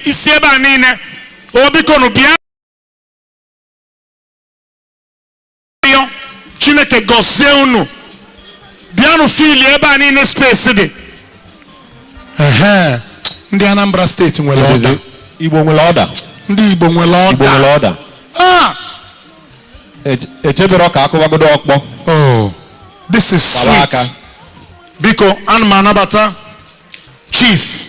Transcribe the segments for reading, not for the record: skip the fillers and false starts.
isi ebe a niile obikonu bịa Chineke gozie unu bịanụ fili ebe a niile space dị. Ndị Anambra steeti nwere ọda. Igbo nwere ọda. Ndị Igbo nwere ọda. Igbo nwere ọda. Echebere ka akụwagodo ọkpọ. Oh, this is sweet. Biko ana m anabata Chief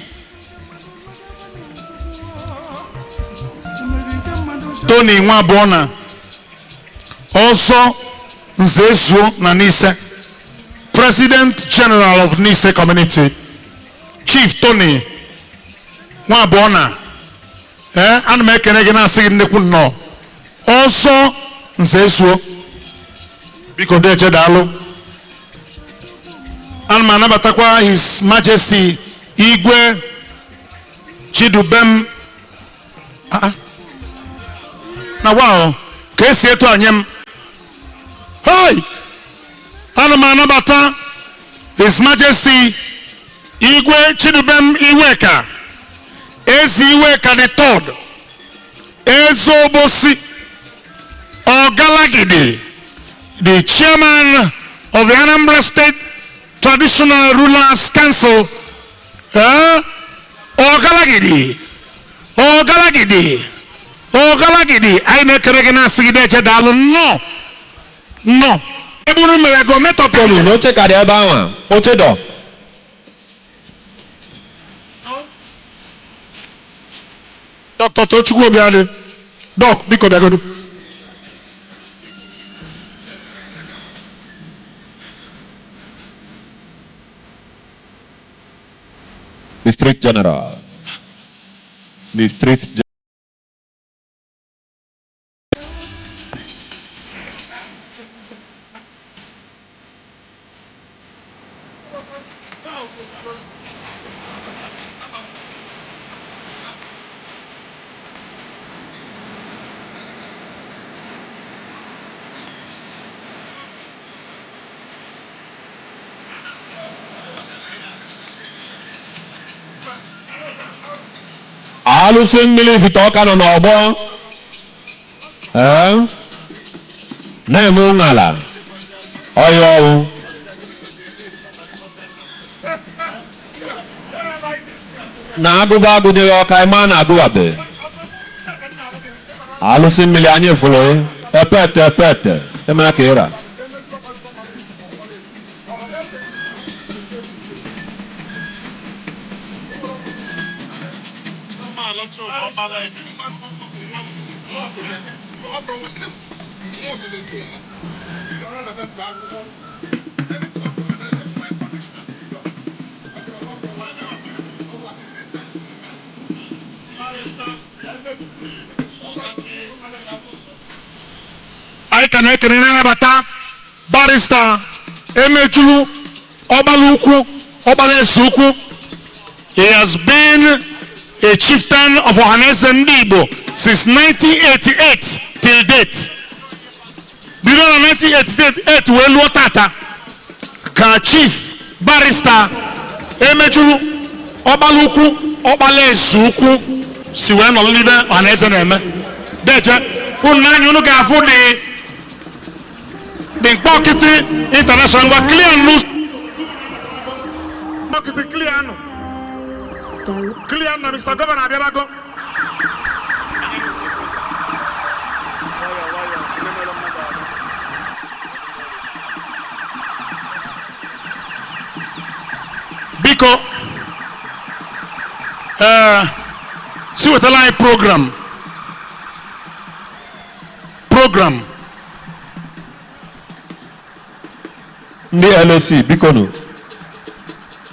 Tony Nwabona also Nzezuo na Nise, President General of Nise Community. Chief Tony Nwabona ana m ekene gị na-asị gị nnekwu nnọọ. Also Nzezuo biko dị eche daalụ. Ana m anabatakwa His Majesty Igwe Chidubem. Na wow, ka esi etu anye m. Hey! Ana m anabata His Majesty Igwe Chidubem Iweka, Ezi Iweka the third, Ezobosi Ogalagidi, the Chairman of the Anambra State Traditional Rulers Council. Ogalagidi, Ogalagidi, Ogalagidi. I make a recognize dalo. No, no. Ebunu mere go metopoli. No check ade aba wa. Oche do. Dr. Tochukwu Obiade. Doc, biko biagodu. District General. District General. Alusin mili fitoka no nobo. Na mu ngala. Oyo. Na aguba agude yo kai mana aguba be. Alusin mili anye fulo. Epete. Ema kera. I can bata barrister Emechulu Obalukwu Obalesuku. He has been a chieftain of Ohaneze Ndigbo since 1988 till date. You know 1988 we tata ka chief barrister Emechulu Obalukwu Obalesuku si we no live Ohaneze na-eme. Deje unani unu ga-afụ the pocket international wa clear news pocket clear no clear na Mr. Governor Abiabago. Biko see what a live program Ndị LOC biko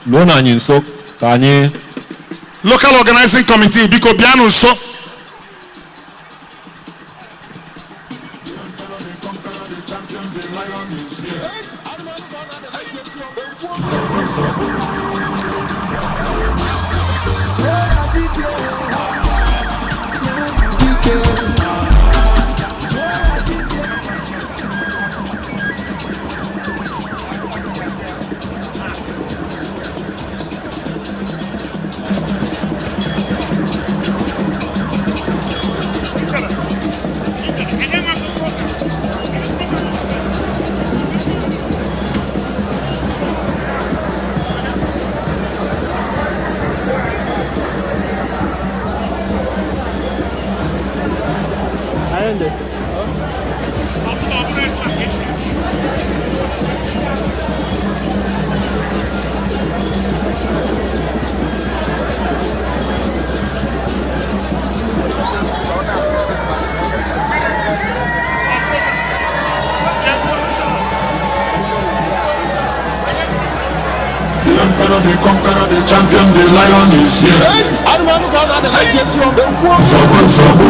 no na anyị nso ka anyị local organizing committee biko bịanụ nso. champion, the lion is here. Sobu,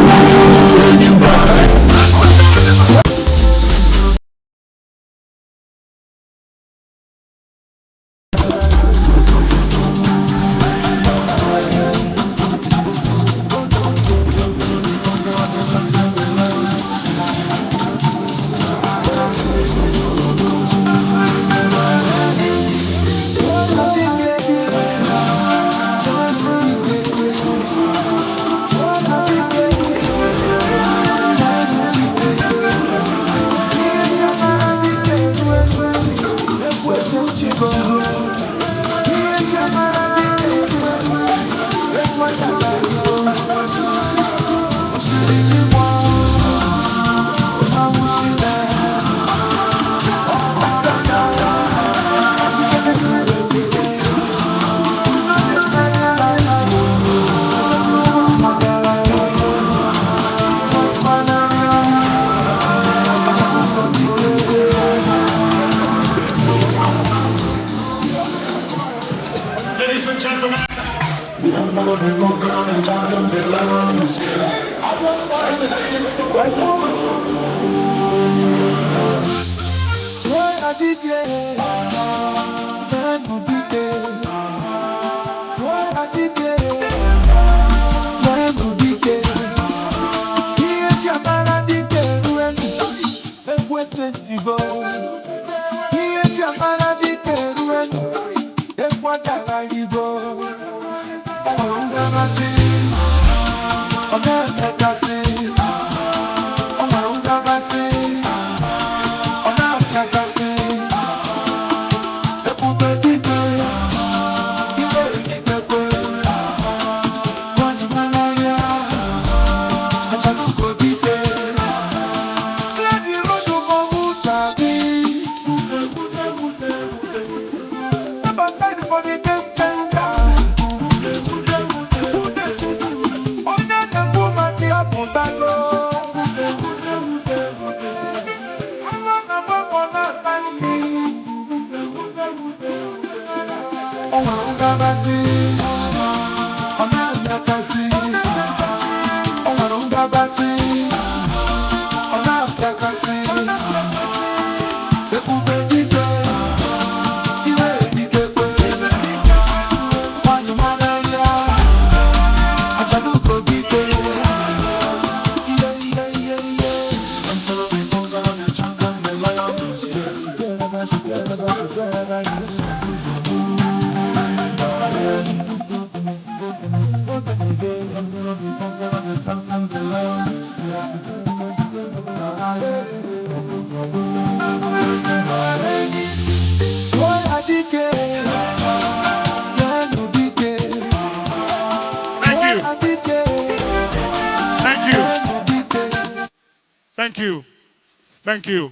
Thank you.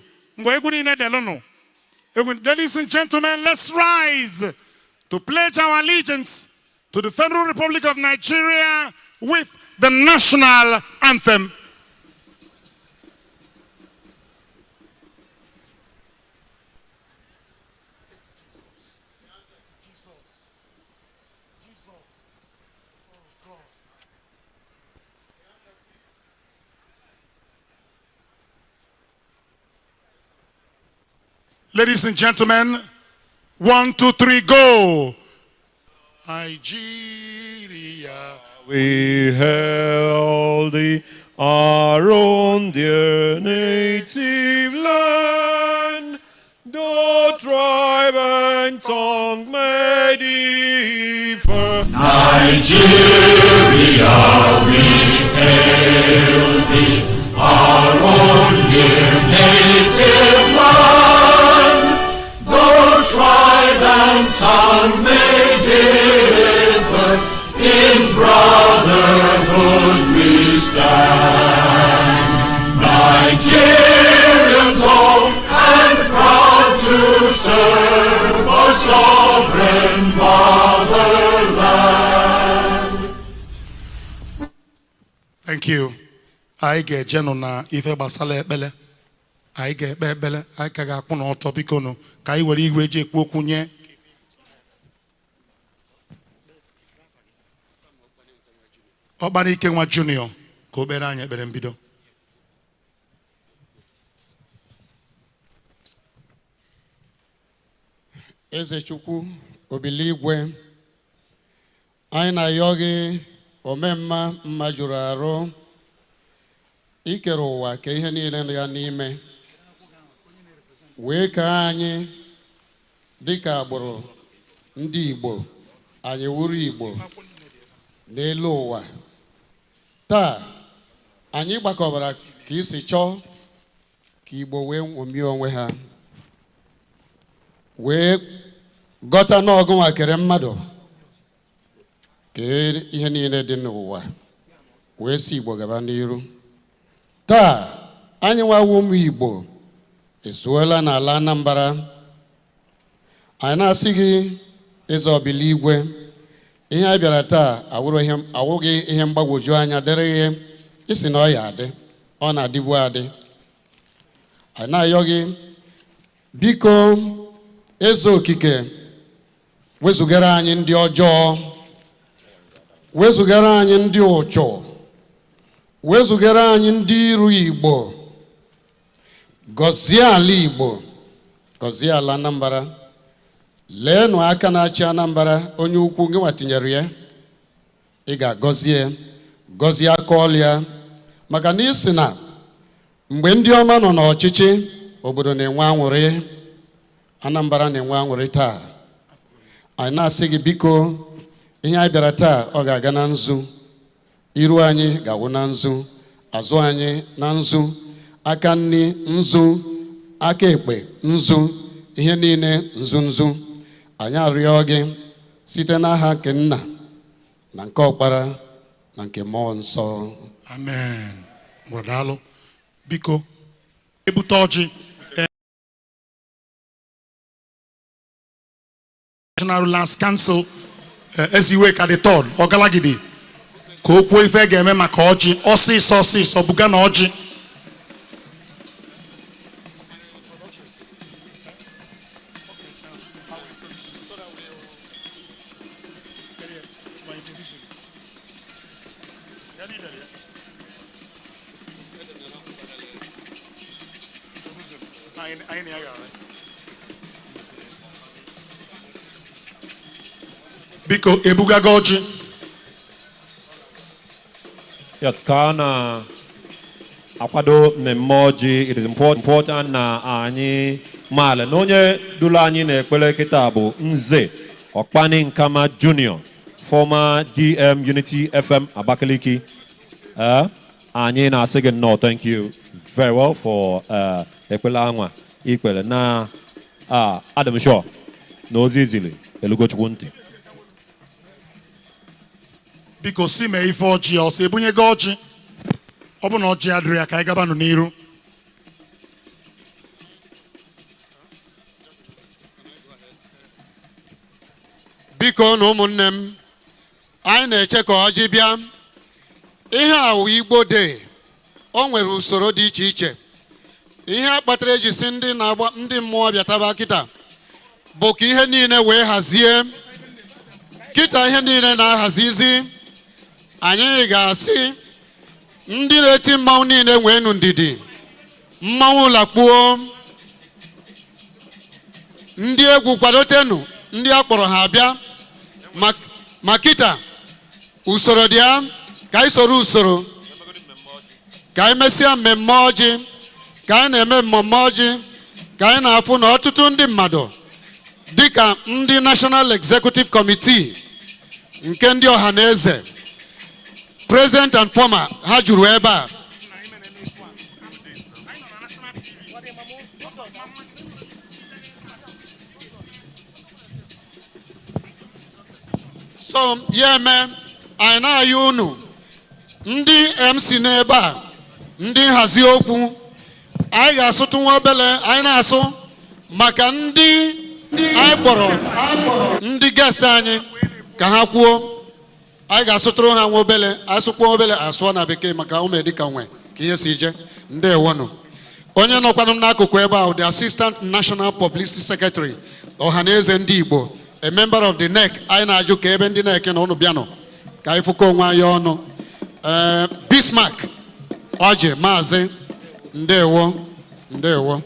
Ladies and gentlemen, let's rise to pledge our allegiance to the Federal Republic of Nigeria with the national anthem. Ladies and gentlemen, 1, 2, 3, go. Nigeria, we hail thee, our own dear native land. Though tribe and tongue may differ, Nigeria, we hail thee, our own dear native land. Tribe and tongue may differ, in brotherhood we stand. Nigerians old and proud to serve our sovereign fatherland. Thank you. I get Genona Ife Basale Bele. I get Bele, I Kagapon or Topicono, Kai will eat Kwokunye. Ọkpanike nwa Junior ka o kpere anyị ekpere mbido. Eze Chukwu Obiligwe, anyị na-ayọ gị omemma mma juru arụ, ikere ụwa ka ihe niile ya n'ime, wee ka anyị dịka agbụrụ ndị Igbo anyị wuru Igbo n'elu ụwa. Taa anyị gbakọbara ka isi chọọ ka Igbo wee ṅomie onwe ha, wee gọta n'ọgụ nwa kere mmadụ ka ihe niile dị n'ụwa wee si Igbo gaba n'iru. Taa anyị nwawo ụmụ Igbo ezuola n'ala Anambra. Anyị na-asị gị Eze Obiligwe, ihe anyị bịara taa awụghị ihe mgbagwoju anya dịrị ihe isi na ọ ya adị, ọ na-adịbu adị. Anyị na-ayọ gị biko Eze Okike, wezugara anyị ndị ọjọọ, wezugara anyị ndị ụchụ, wezugara anyị ndị iru Igbo, gọzie ala Igbo, gọzie ala Anambra. Leenụ aka na-achị Anambra, onye ukwu gị nwa tinyere ya, ị ga-agọzie gọzie aka ọlụ ya, maka na isi na mgbe ndị ọma nọ n'ọchịchị obodo na-enwe aṅụrị, Anambra na-enwe aṅụrị taa. Anyị na-asị gị biko, ihe anyị bịara taa ọ ga-aga na nzu, iru anyị ga-awụ na nzu, azụ anyị na nzu, aka nri nzu, aka ekpe nzu, ihe niile nzu nzu. Anyị arịọ gị site n'aha nke Nna na nke Ọkpara na nke Mmụọ Nsọ. Amen. Brodalụ biko ebute ọjị National Lands Council eziwe ka dị tọd Ọgalagidi ka o kwuo ife ga-eme maka ọjị ọsịsọ buga na ọjị. Biko ebugaga ọjị. Yes, kana akwado mmemme ọjị. It is important na anyị maala na onye duru anyị na-ekpere kịta bụ Nze Okpani Nkama Junior, former DM Unity FM Abakaliki. Anyị na-asị gị no, thank you very well for ekpere anwa ikpere na Adam Shaw na ozi izili elugochukwu ntị. Biko si mee ife ọjị ọsọ ebunye gị ọjị, ọ bụ na ọjị adịrị ya ka anyị gabanụ n'iru. Biko na ụmụnne m, anyị na-eche ka ọjị bịa. Ihe awụ Igbo Day, o nwere usoro dị iche iche. Ihe kpatara eji si ndị mmụọ bịataba kịta bụ ka ihe niile wee hazie. Kịta ihe niile na-ahazizi. Anyị ga-asị ndị na-eti mmanwụ niile nweenụ ndidi, mmanwụ lakpuo, ndị egwu kwadotenụ ndị a kpọrọ ha abịa. Makita usoro dị ya, ka anyị soro usoro, ka anyị mesịa mmemme ọjị, ka anyị na-eme mmemme ọjị, ka anyị na-afụ na ọtụtụ ndị mmadụ dịka ndị National Executive Committee nke ndị Ohaneze, present and former, ha juru ebe a. So ya eme anyị na-ayọ unu ndị MC n'ebe a, ndị nhazi okwu, anyị ga-asụtụ nwa obele, anyị na-asụ maka ndị anyị kpọrọ ndị guest anyị ka ha kwuo. Anyị ga-asụtụrụ ha nwa obele, asụkwa obele asụọ na bekee maka ụmụ edika nwe ka ihe si je. Ndewonu. Onye nọkwanụ m n'akụkụ ebe ahụ, the Assistant National Publicity Secretary Ohaneze Ndigbo, a member of the NEC. Anyị na-ajụ ka ebe ndị NEC na ụnụ bịanụ ka anyị fụkọ onwe anyị ọnụ. Bismarck Oji Mazi Ndewo Ndewo.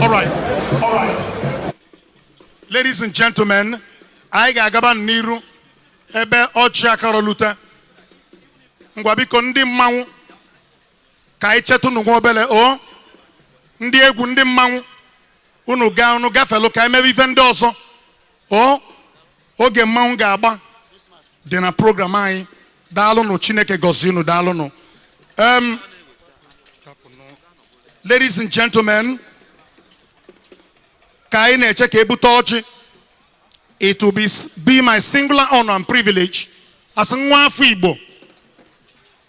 All right. Ladies and gentlemen, I ga-agaba n'iru ebe ọchị akara lute. Ngwa biko ndị mmanwụ ka anyị chetụ n'ugwu obele o ndị egwu ndị mmanwụ unu gafelu ka emebe ife ndị ọzọ o oge mmanwụ ga-agba dị na program anyị. Daalụnụ, Chineke gọzie unu, daalụnụ. Ladies and gentlemen, ka anyị na-eche ka ebute ọchị. It will be my singular honor and privilege as nwa afọ Igbo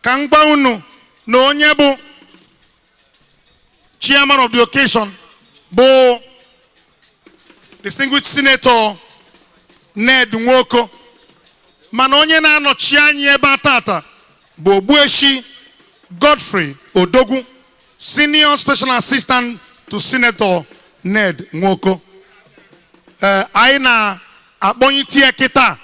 ka m gwa unu na onye bụ chairman of the occasion bụ distinguished senator Ned Nwoko, mana onye na-anọchi anyị ebe a tata bụ Ogbueshi Godfrey Odogwu, senior special assistant to Senator Ned Nwoko. Anyị na-akpọnyitie kịta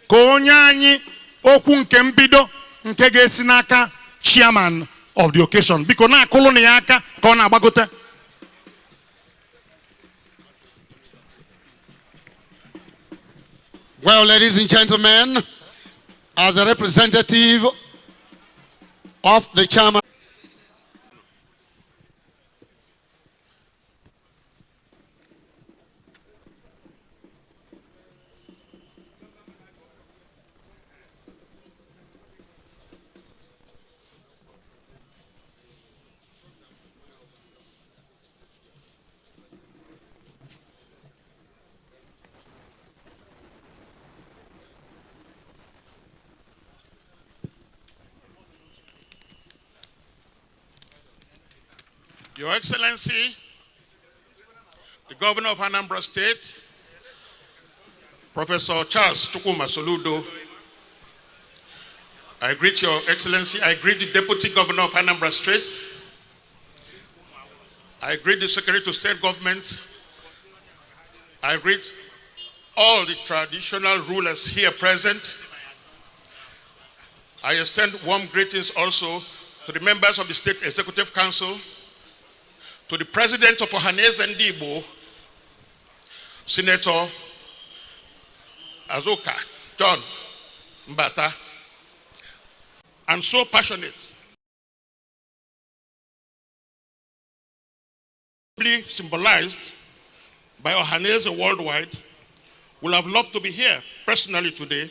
ka onye anyị okwu nke mbido nke ga-esi n'aka chairman of the occasion. Biko na-akụlụ na ya aka ka ọ na-agbagote. Well, ladies and gentlemen, as a representative of the chairman, Your Excellency, the Governor of Anambra State, Professor Charles Chukwuma Soludo, I greet Your Excellency, I greet the Deputy Governor of Anambra State, I greet the Secretary to State Government, I greet all the traditional rulers here present. I extend warm greetings also to the members of the State Executive Council, to the President of Ohaneze Ndigbo, Senator Awka John Mbata, and so passionate, symbolized by Ohaneze worldwide, would have loved to be here personally today,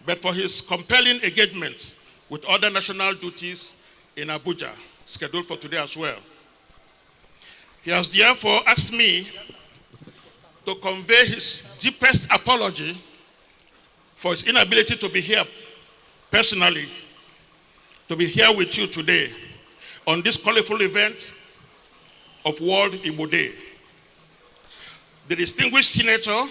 but for his compelling engagement with other national duties in Abuja, scheduled for today as well. He has therefore asked me to convey his deepest apology for his inability to be here personally, to be here with you today on this colorful event of World Igbo Day. The distinguished senator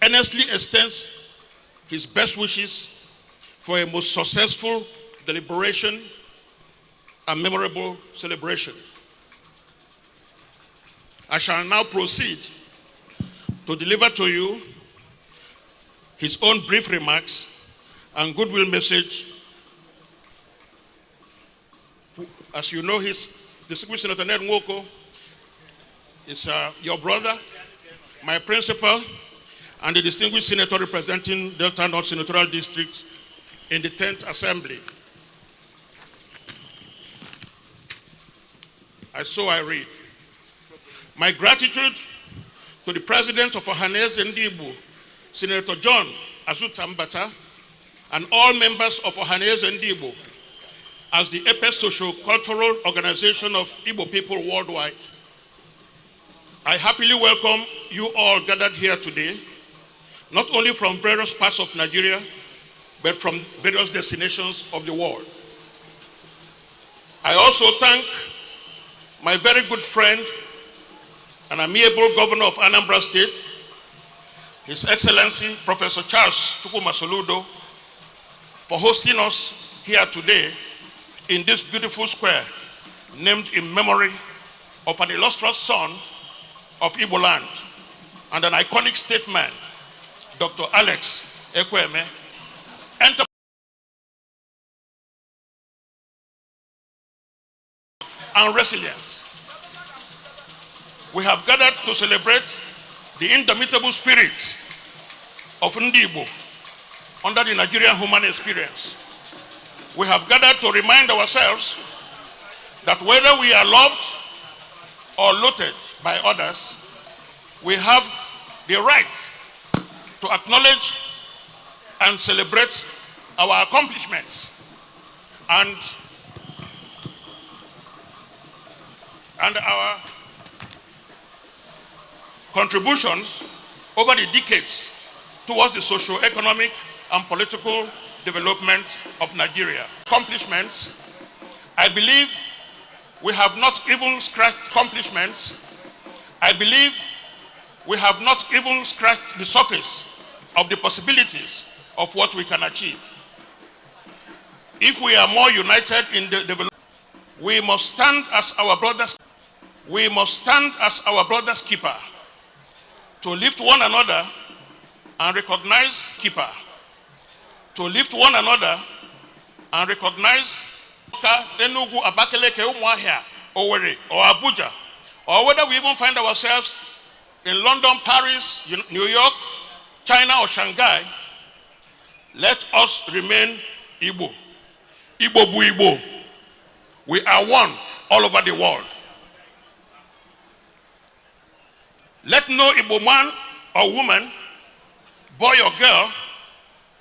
earnestly extends his best wishes for a most successful deliberation and memorable celebration. I shall now proceed to deliver to you his own brief remarks and goodwill message. As you know, his distinguished Senator Ned Nwoko is your brother, my principal, and the distinguished senator representing Delta North Senatorial District in the 10th Assembly. So I read. My gratitude to the President of Ohaneze Ndigbo, Senator John Azuta Mbata, and all members of Ohaneze Ndigbo, as the apex socio-cultural organization of Igbo people worldwide, I happily welcome you all gathered here today, not only from various parts of Nigeria, but from various destinations of the world. I also thank my very good friend and amiable governor of Anambra State, His Excellency Professor Charles Chukwumasoludo, for hosting us here today in this beautiful square named in memory of an illustrious son of Igbo land and an iconic statesman, Dr. Alex Ekweme, and resilience. We have gathered to celebrate the indomitable spirit of Ndigbo under the Nigerian human experience. We have gathered to remind ourselves that whether we are loved or loathed by others, we have the right to acknowledge and celebrate our accomplishments and our contributions over the decades towards the socio-economic and political development of Nigeria. Accomplishments, I believe we have not even scratched accomplishments. I believe we have not even scratched the surface of the possibilities of what we can achieve. If we are more united in the development, we must stand as our brothers. We must stand as our brother's keeper to lift one another and recognize keeper. To lift one another and recognize Enugu, Abakaleke, Umuahia, Owerri, or Abuja, or whether we even find ourselves in London, Paris, New York, China, or Shanghai, let us remain Igbo. Igbo bu Igbo. We are one all over the world. Let no Igbo man or woman, boy or girl,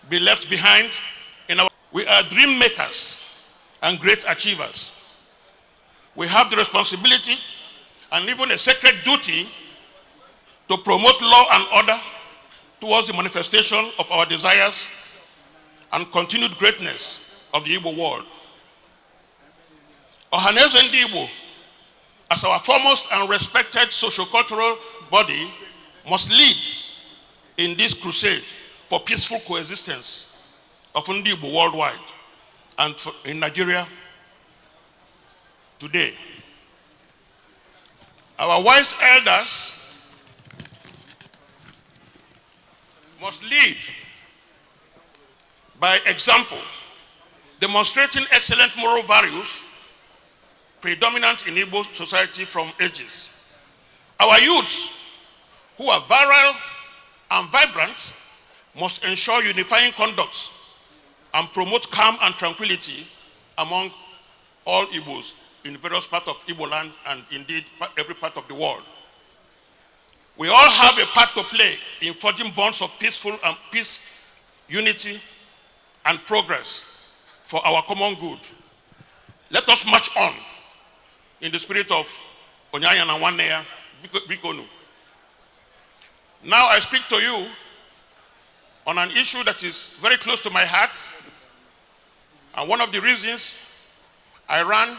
be left behind in our. We are dream makers and great achievers. We have the responsibility and even a sacred duty to promote law and order towards the manifestation of our desires and continued greatness of the Igbo world. Ohaneze Ndigbo, as our foremost and respected socio-cultural body, must lead in this crusade for peaceful coexistence of Ndigbo worldwide and in Nigeria today. Our wise elders must lead by example, demonstrating excellent moral values predominant in Igbo society from ages. Our youths, who are virile and vibrant, must ensure unifying conduct and promote calm and tranquility among all Igbos in various parts of Igbo land and indeed every part of the world. We all have a part to play in forging bonds of peace, unity, and progress for our common good. Let us march on in the spirit of Onye Aghana Nwanne Bikonu. Now I speak to you on an issue that is very close to my heart, and one of the reasons I ran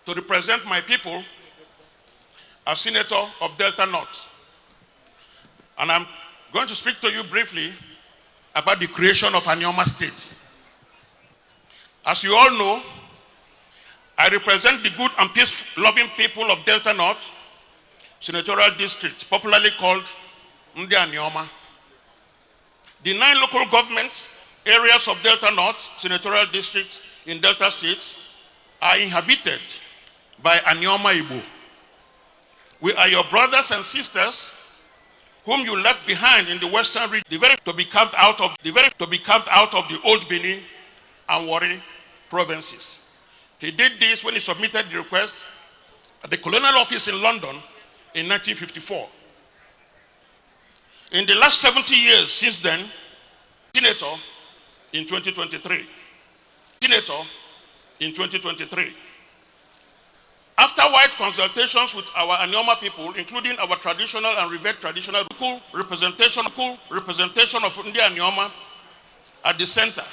to represent my people as Senator of Delta North. And I'm going to speak to you briefly about the creation of Anioma State. As you all know, I represent the good and peace-loving people of Delta North Senatorial District, popularly called Anioma. The 9 local government areas of Delta North Senatorial District in Delta State are inhabited by Anioma Igbo. We are your brothers and sisters whom you left behind in the western region, to be carved out of the old Benin and Warri provinces. He did this when he submitted the request at the colonial office in London in 1954. In the last 70 years since then, Senator in 2023. Senator in 2023. After wide consultations with our Anioma people, including our traditional and revered traditional representation of India Anioma at the center,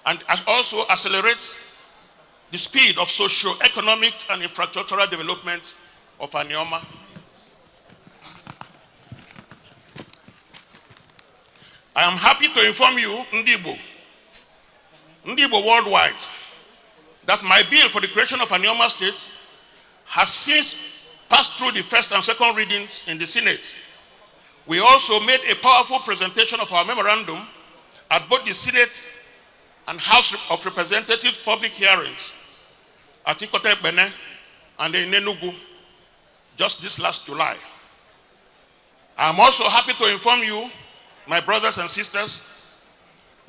and also accelerate the speed of socio-economic and infrastructural development of Anioma. I am happy to inform you, Ndigbo worldwide, that my bill for the creation of Anioma State has since passed through the first and second readings in the Senate. We also made a powerful presentation of our memorandum at both the Senate and House of Representatives public hearings at Ikote Bene and in Enugu just this last July. I am also happy to inform you, my brothers and sisters,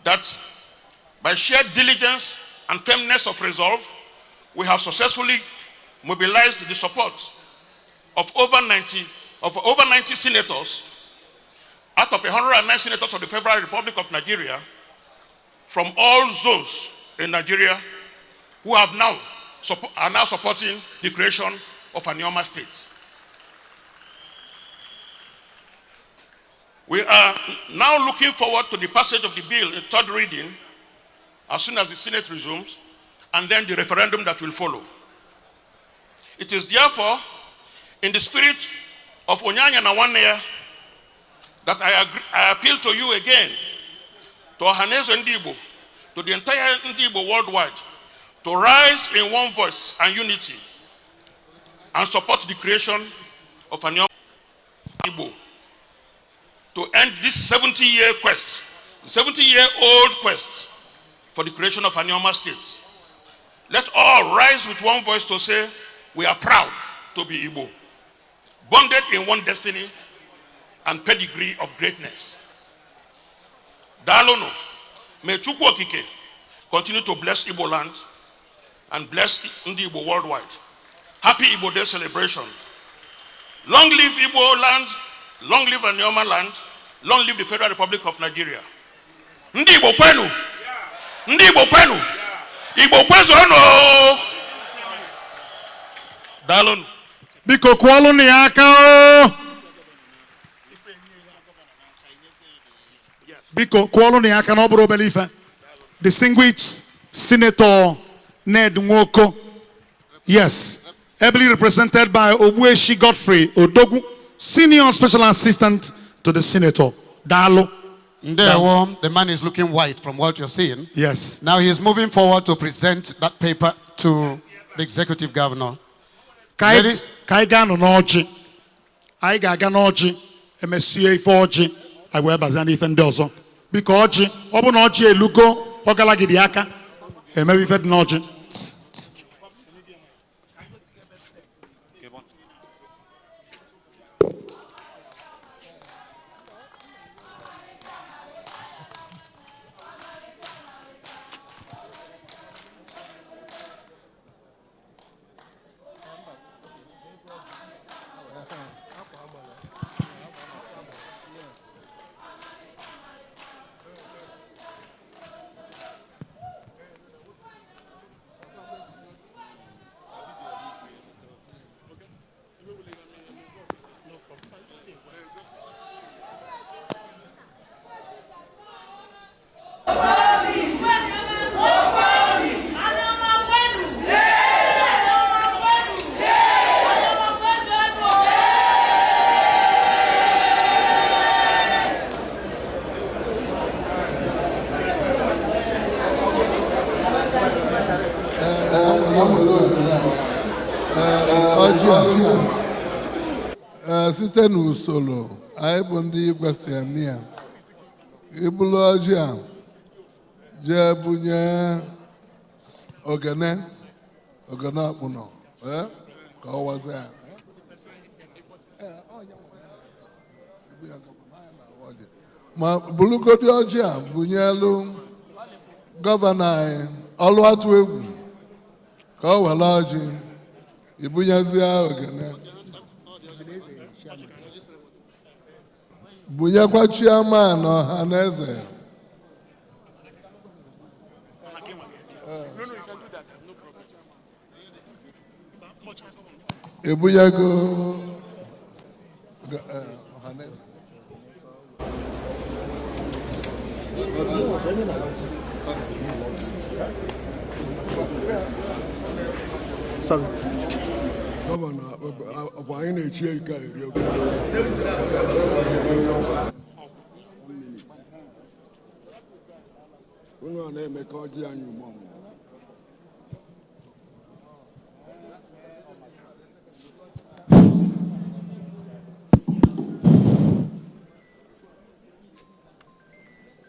that by sheer diligence and firmness of resolve, we have successfully mobilized the support of over 90 senators out of 109 senators of the Federal Republic of Nigeria from all zones in Nigeria who are now supporting the creation of Anioma State. We are now looking forward to the passage of the bill in third reading as soon as the Senate resumes, and then the referendum that will follow. It is therefore in the spirit of Onye Aghana Nwanne that I appeal to you again, to Ohaneze Ndigbo, to the entire Ndigbo worldwide, to rise in one voice and unity and support the creation of Anioma Igbo, to end this 70-year quest, 70-year-old quest for the creation of Anioma State. Let all rise with one voice to say, we are proud to be Igbo, bonded in one destiny and pedigree of greatness. Dalono, may Chukwu Okike continue to bless Igbo land and bless Ndigbo worldwide. Happy Igbo Day celebration. Long live Igbo land, long live Anioma land, long live the Federal Republic of Nigeria. Ndigbo kwenu, Ndigbo kwenu, Igbo kwezo no. Dalon. Biko kwalụ ni aka o. Biko kwalụ ni aka na oboro believe. Distinguished Senator Ned Nwoko. Yes. Ably represented by Obueshi Godfrey Odogu, Senior Special Assistant to the Senator. Dalo. The man is looking white from what you're seeing. Yes. Now he is moving forward to present that paper to the Executive Governor. Kai gano n'ọjị. Anyị ga-aga n'ọjị emesie ife ọjị anyị wee bazia n'ife ndị ọzọ. Biko ọjị, ọ bụ na ọjị elugo ọ galagidi aka emewe ife dị n'ọjị. Site n'usoro anyị bụ ndị igwesi eme ya ibulu ọjị a jee bunye ogene akpụnọ ka ọ wazi ya ma bulugodi ọjị a bunyelu gọvanọ anyị ọlụ atụ egwu ka ọ were ọjị ibunyezie ogene bunyekwa chairman Ohaneze. Ebuyago. Sorry. Governor, why in a chair?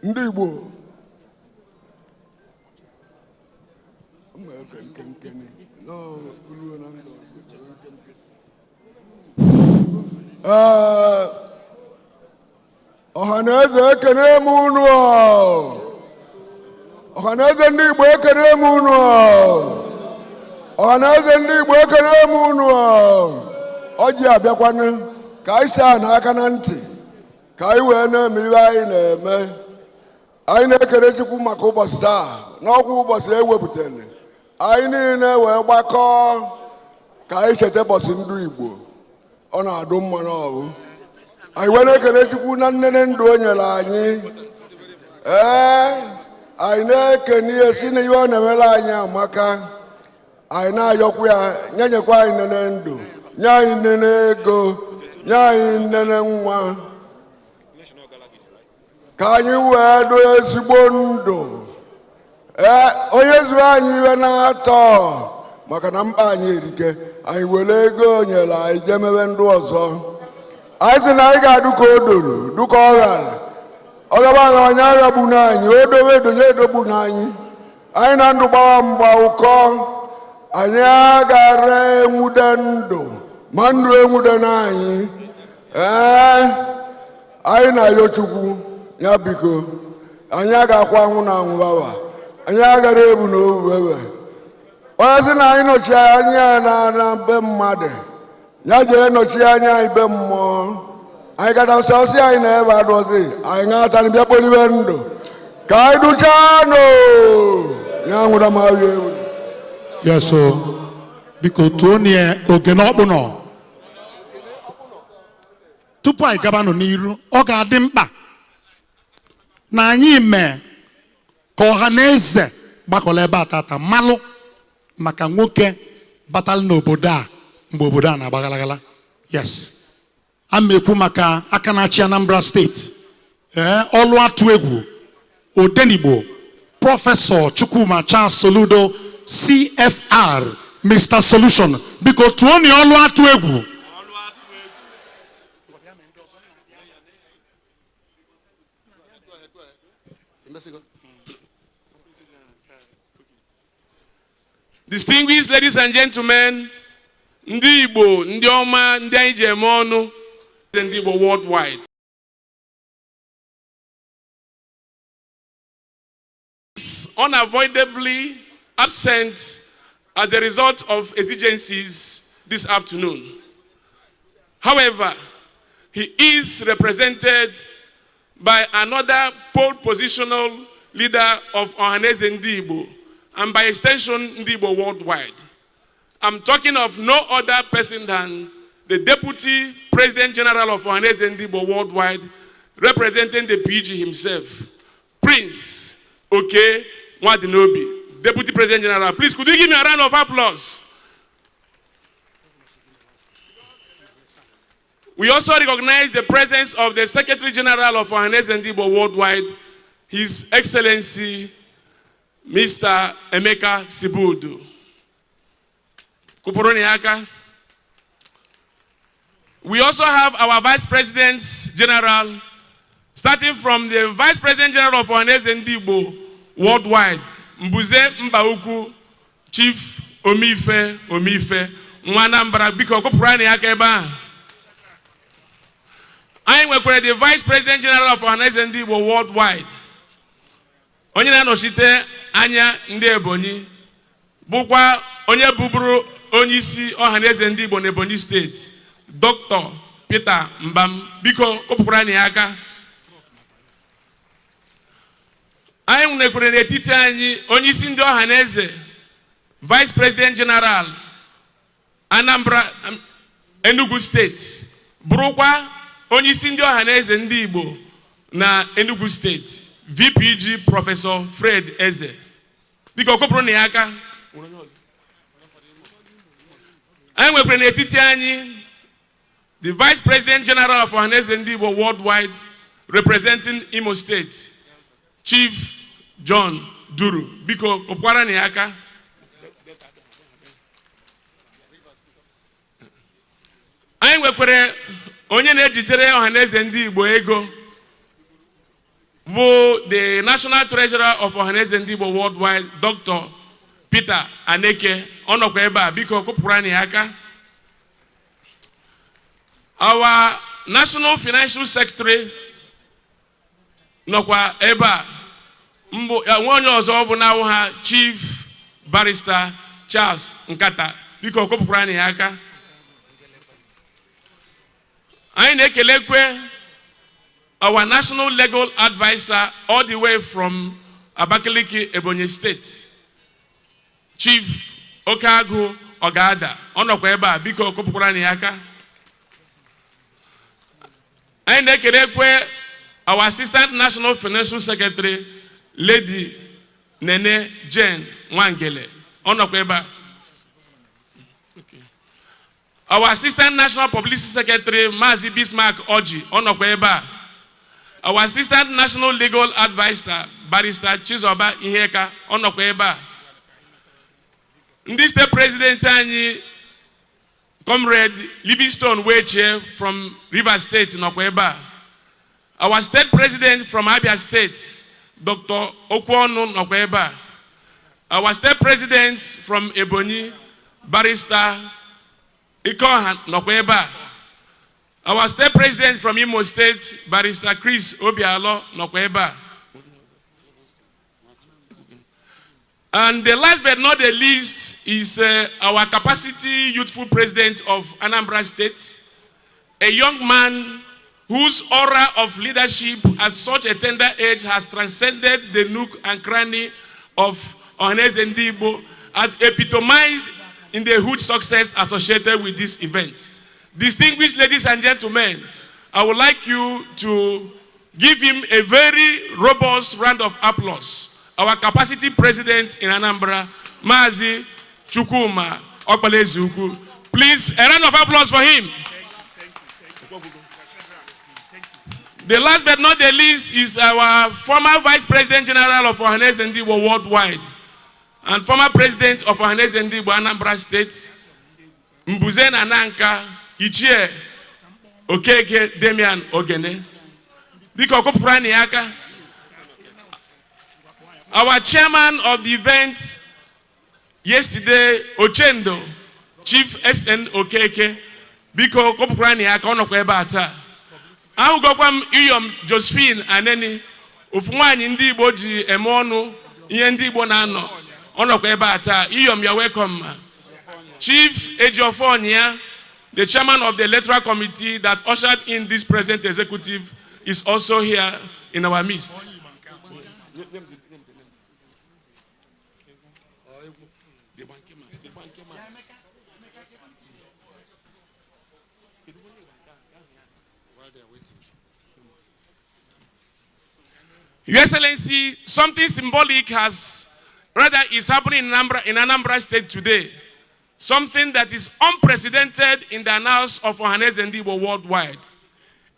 Ndigbo. No, Ohaneze ekene m unu. Ohaneze Ndigbo ekene m unu. Ohaneze Ndigbo ekene m unu. Oji abịakwanụ ka anyị si n'aka na ntị ka anyị wee na-eme ihe anyị na-eme. Anyị na-ekele Chukwu maka ụbọchị taa n'ọkwa ụbọchị ewepụtara. Anyị niile wee gbakọọ ka anyị cheta ụbọchị ndụ Igbo. Ọ na-adụ mma n'ọbụ. Anyị wee na-ekele Chukwu na nnene ndụ o nyere anyị. Anyị na-ekene ihe si na ihe ọ na-emere anyị amaka. Anyị na-ayọkwa ya nyenyekwa anyị nnene ndụ, nye anyị nnene ego, nye anyị nnene nwa. Ka anyị wee dụ ezigbo ndụ. Onye zuru anyị iwe na-atọ maka na mkpa anyị erike. Anyị were ego nyere anyị jee mebe ndụ ọzọ. Anyị sị na anyị ga-adụ ka o doro, dụ ka ọ ghara. Ọ gaba anyị onye agha bụ n'anyị, o dowe edonye edogbu n'anyị. Anyị na ndụ gbawa mgba ụkọ. Anyị agara enwude ndụ, ma ndụ enwude n'anyị. Anyị na-ayọ Chukwu ya biko. Anyị agakwa anwụ na anwụ baba. Anyị agara ebu na obu ebe. Onye sị na anyị nọchi anya na be mmadụ, ya jee nọchi anya anyị be mmụọ. Anyị gada ọsọsị anyị na ebe adọzi. Anyị ṅatara bịa kpoliwe ndụ. Ka anyị duchaa no. Ya nwụrụ ma ahụ ewu. Yes, so biko tuo nie oge n'ọkpụ nọ. Tupu anyị gaba n'iru, ọ ga-adị mkpa na anyị mee ka ọhaneze gbakọrọ ebe a tata malụ maka nwoke batalụ n'obodo a mgbe obodo a na-agbaghalaghala. Yes, a na-ekwu maka aka na-achị Anambra steeti, ọlụ atụ egwu Odenigbo, Prọfesọ Chukwuma Charles Soludo CFR, Mr. Solution. Biko tuo ni ọlụ atụ egwu. Distinguished ladies and gentlemen, Ndị Igbo, ndị ọma, ndị anyị ji eme ọnụ, ndị Igbo worldwide. Is unavoidably absent as a result of exigencies this afternoon. However, he is represented by another pole positional leader of Ohaneze Ndigbo, and by extension Ndigbo worldwide. I'm talking of no other person than the Deputy President General of Ohaneze Ndigbo worldwide, representing the PG himself, Prince Oke Nwadinobi, Deputy President General. Please, could you give me a round of applause? We also recognize the presence of the Secretary General of Ohaneze Ndigbo worldwide, His Excellency Mr. Emeka Sibudu. Kuporoniaka. We also have our Vice President General, starting from the Vice President General of Ohaneze Ndigbo worldwide, Mbuze Mbauku, Chief Omife, Nwanambra Biko Kuporoniaka Eba. I am the Vice President General of Ohaneze Ndigbo worldwide. Onye na-anọchite anya ndị Ebonyi bụkwa onye bụbụrụ onye isi Ohaneze Ndigbo n'Ebonyi steeti, Dr. Peter Mbam. Biko kọpụkwara anyị aka. Anyị nwekwara n'etiti anyị onye isi ndị Ohaneze, Vice President General Anambra Enugu State bụrụkwa onye isi ndị Ohaneze Ndigbo na Enugu State VPG Professor Fred Eze biko okopụrụ na ya aka anyị nwekwara n'etiti anyị the Vice President General of Ohaneze Ndigbo worldwide representing Imo State Chief John Duru biko okpụkwara na ya aka anyị nwekwara onye na-ejitere Ohaneze Ndigbo ego bụ the National Treasurer of Ohaneze Ndigbo worldwide Dr. Peter Aneke ọnọkwa ebe a biko okpụkwara na ya aka our National Financial Secretary nọkwa ebe a nwe onye ọzọ bụ na ha Chief Barrister Charles Nkata biko okpụkwara na ya aka anyị na-ekelekwe our National Legal Advisor all the way from Abakaliki, Ebonyi State Chief Okagu Ogada ọnọkwa ebe a biko okpụkwara na ya aka anyị na-ekelekwe our Assistant National Financial Secretary Lady Nene Jane Nwangele ọnọkwa ebe a our Assistant National Publicity Secretary Mazi Bismarck Oji ọnọkwa ebe a our Assistant National Legal Advisor Barrister Chizoba Iheka ọnọkwa ebe a ndị State President anyị Comrade Livingstone Weche from Rivers State nọkwa ebe a our State President from Abia State Dr. Okwonu nọkwa ebe a our State President from Ebonyi Barrister Ikohan nọkwa ebe a our State President from Imo State Barrister Chris Obialo nọkwa ebe a and the last but not the least is our capacity youthful president of Anambra State, a young man whose aura of leadership at such a tender age has transcended the nook and cranny of Ohaneze Ndigbo, as epitomized in the huge success associated with this event. Distinguished ladies and gentlemen, I would like you to give him a very robust round of applause. Our capacity president in Anambra, Mazi Chukuma Okpalezuku. Please, a round of applause for him. The last but not the least is our former Vice President General of Ohaneze Ndigbo worldwide and former President of Ohaneze Ndigbo Anambra State, Mbuze Nananka Ichie Okeke Demian Ogene. Biko okupura ni aka. Our chairman of the event yesterday, Ochendo, Chief SN Okeke, biko okupura ni aka onokwa ebe ata. Ahu gokwam Iyom Josephine Aneni, ufunwanyi ndị Igbo ji eme ọnụ ihe ndị Igbo na-anọ onokwa ebe ata. Iyom, you're welcome. Chief Ejiofonya, the chairman of the electoral committee that ushered in this present executive, is also here in our midst. Your Excellency, something symbolic is happening in Anambra State today. Something that is unprecedented in the annals of Ohaneze Ndigbo worldwide.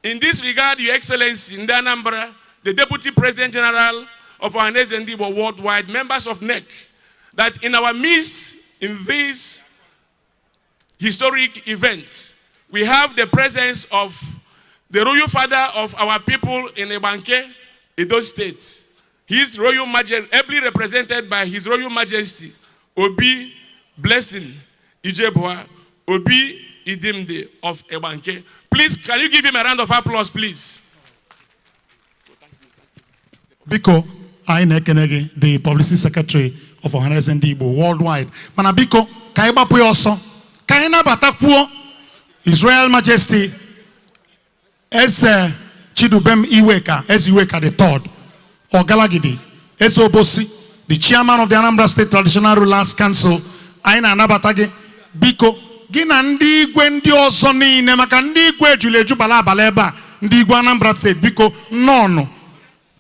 In this regard, Your Excellency, in Anambra, the Deputy President General of Ohaneze Ndigbo worldwide, members of NEC, that in our midst, in this historic event, we have the presence of the royal father of our people in Ebanke, Edo State. His Royal Majesty, ably represented by His Royal Majesty, Obi Blessing Ijebwa, Obi Idimde of Ebanke. Please, can you give him a round of applause, please? Biko, Ainekenege, the Publicity Secretary of Ohaneze Ndigbo worldwide. Mana Biko, Kaiba Puyoso, Kaina Batakuo, His Royal Majesty, as Chidubem Iweka, as Iweka the Third, or Galagidi, as Obosi, the chairman of the Anambra State Traditional Rulers Council, Aina Nabatage, Biko, gina ndi igwe ndi ọzọ niile maka ndi igwe jule jubala abala ebe a ndi igwe Anambra State biko nọọnụ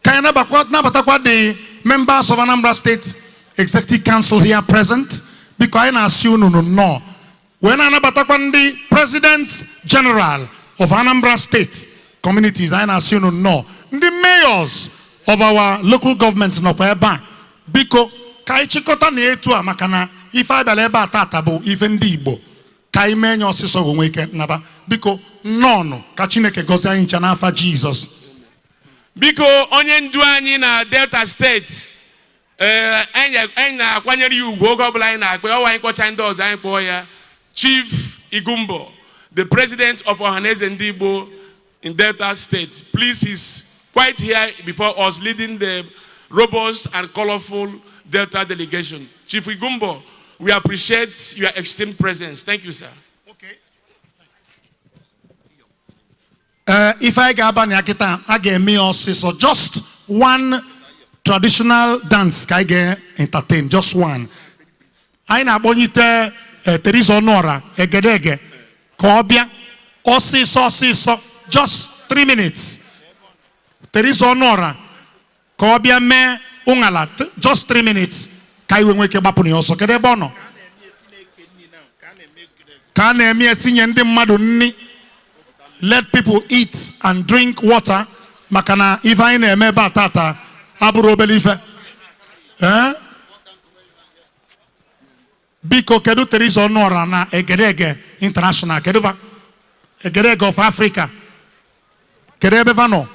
ka anyị nabatakwa the members of Anambra State Executive Council here present biko anyị na-asị unu nnọọ wee na-anabatakwa ndị President General of Anambra State communities anyị na-asị unu nnọọ ndị mayors of our local government nọkwa ebe a biko ka anyị chịkọta na etu a maka na ife abịala ebe a tata bụ ife ndị Igbo ka anyị mee nye ọsịsọ onwe ike naba biko nnọọnụ ka Chineke gọzie anyị ncha n'afa Jizọs. Biko onye ndu anyị na Delta State anyị na-akwanyere ya ugwu oge ọbụla anyị na-akpọ ọwa anyị kpọcha ndị ọzọ anyị kpọọ ya Chief Igumbo, the president of Ohaneze Ndigbo in Delta State. Please, he's quite here before us leading the robust and colorful Delta delegation. Chief Igumbo, we appreciate your esteemed presence. Thank you, sir. Okay. If I get Akita, I get me also. So just one traditional dance, I get entertain. Just one. I na bonite Teresa Nora, Egedege, Kobia, Osiso, just 3 minutes. Teresa Nora, Kobia me ungala, just 3 minutes. Kai weke bapuni also kede bono. Kane mi esinye ndi mmadu nni. Let people eat and drink water. Makana ifa ine eme batata aburo belife. Biko kedu Teresa Onora na Egedege International keduva Egedege of Africa kedebe vano.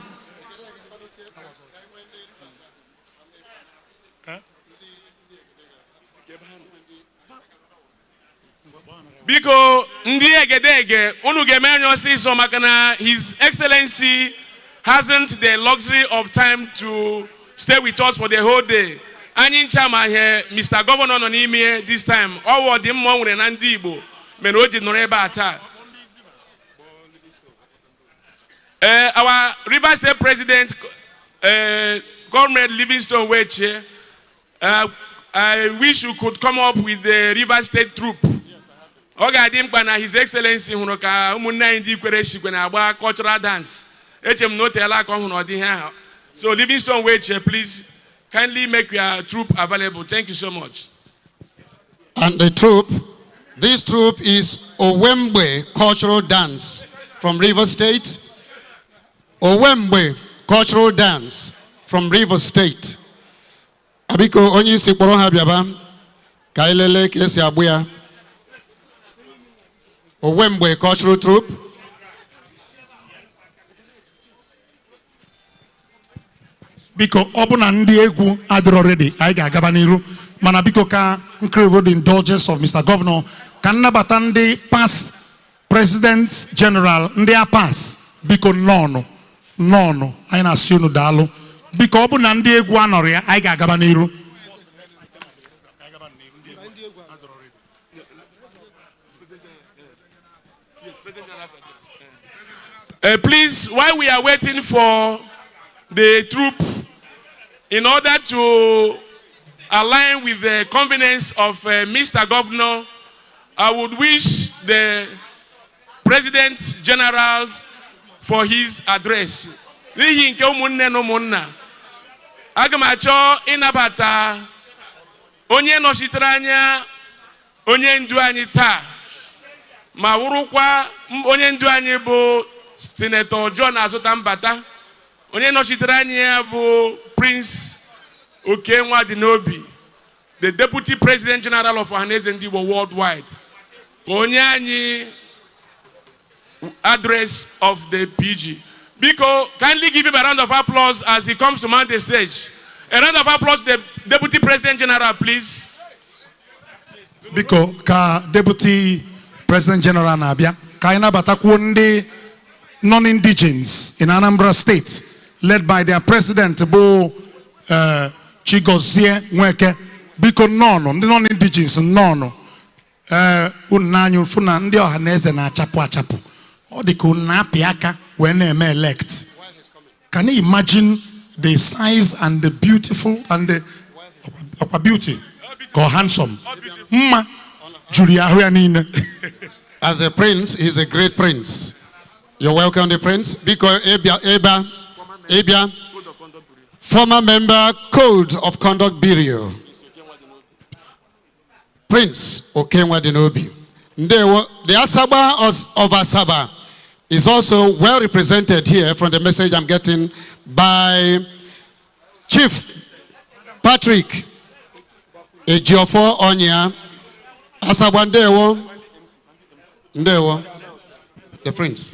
Biko ndi Egedege unu gemenyo osiso makana His Excellency hasn't the luxury of time to stay with us for the whole day. Anyị nchama here, Mr. Governor nọ n'ime this time. Ọwọ dị mma nwere na ndị Igbo mere o ji nọrọ ebe a taa. Our Rivers State President, Comrade Livingstone Weche, I wish you could come up with the Rivers State troop. Ọ ga-adị mkpa na His Excellency hụrụ ka ụmụnne anyị ndị kwere shikwe na-agba cultural dance. Eche m n'otela aka ọhụrụ ọ dị ha. So Livingstone Weche, please. Kindly make your troop available. Thank you so much. And the troop, this troop is Owembe Cultural Dance from River State. Owembe Cultural Dance from River State. Abiko onye isi kpọrọ ha bịaba ka ilele ka esi agbụ ya. Owembe Cultural Troop. Biko obuna ndi egwu adịrọ ready anyị ga-agaba n'iru mana biko ka nkrevo the indulgence of Mr. Governor ka nnabata ndị past President General ndị a pass biko nọọnụ anyị na-asị unu daalụ biko ọbụna ndị egwu anọrọ ya anyị ga-agaba n'iru. Please, while we are waiting for the troop, in order to align with the convenience of Mr. Governor, I would wish the President General for his address. N'ihi nke ụmụnne na ụmụnna, aga m achọ ịnabata onye nọchitere anya onye ndu anyị taa, ma wụrụkwa onye ndu anyị bụ Senator John Azụtambata. Onye nọchitere anya bụ Prince Okenwa Dinobi, the Deputy President General of Ohaneze Ndigbo worldwide. Onye anyị address of the PG. Biko, kindly give him a round of applause as he comes to mount the stage. A round of applause to the Deputy President General, please. Biko, ka Deputy President General na-abịa, ka anyị nabatakwuo ndị non-indigens in Anambra State, led by their president, Bo Chigozie Nweke. Biko nono, ndị non-indigens nono. Unanyu funa ndị Ohaneze na-achapụ achapụ. Ọ dị ka na-apị aka wee na-eme elect. Can you imagine the size and the beautiful and the beauty or handsome? Mma juru ya ahụ ya niile. As a prince, he's a great prince. You're welcome, the prince. Because Ebia, former member, Code of Conduct Bureau. Prince Okenwa Dinobi. The Asaba of Asaba is also well represented here from the message I'm getting by Chief Patrick Ejiofo Onya Asaba Ndewo, the prince.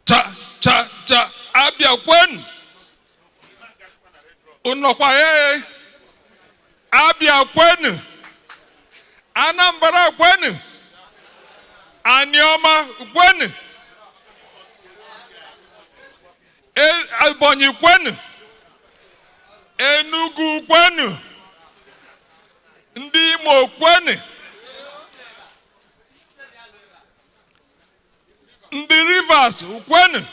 Cha abia kwen unokwa abia kwen Anambra kwen Anioma kwen Ebonyi kwen Enugu kwen Ndị Imo kwen Ndị Rivers kwen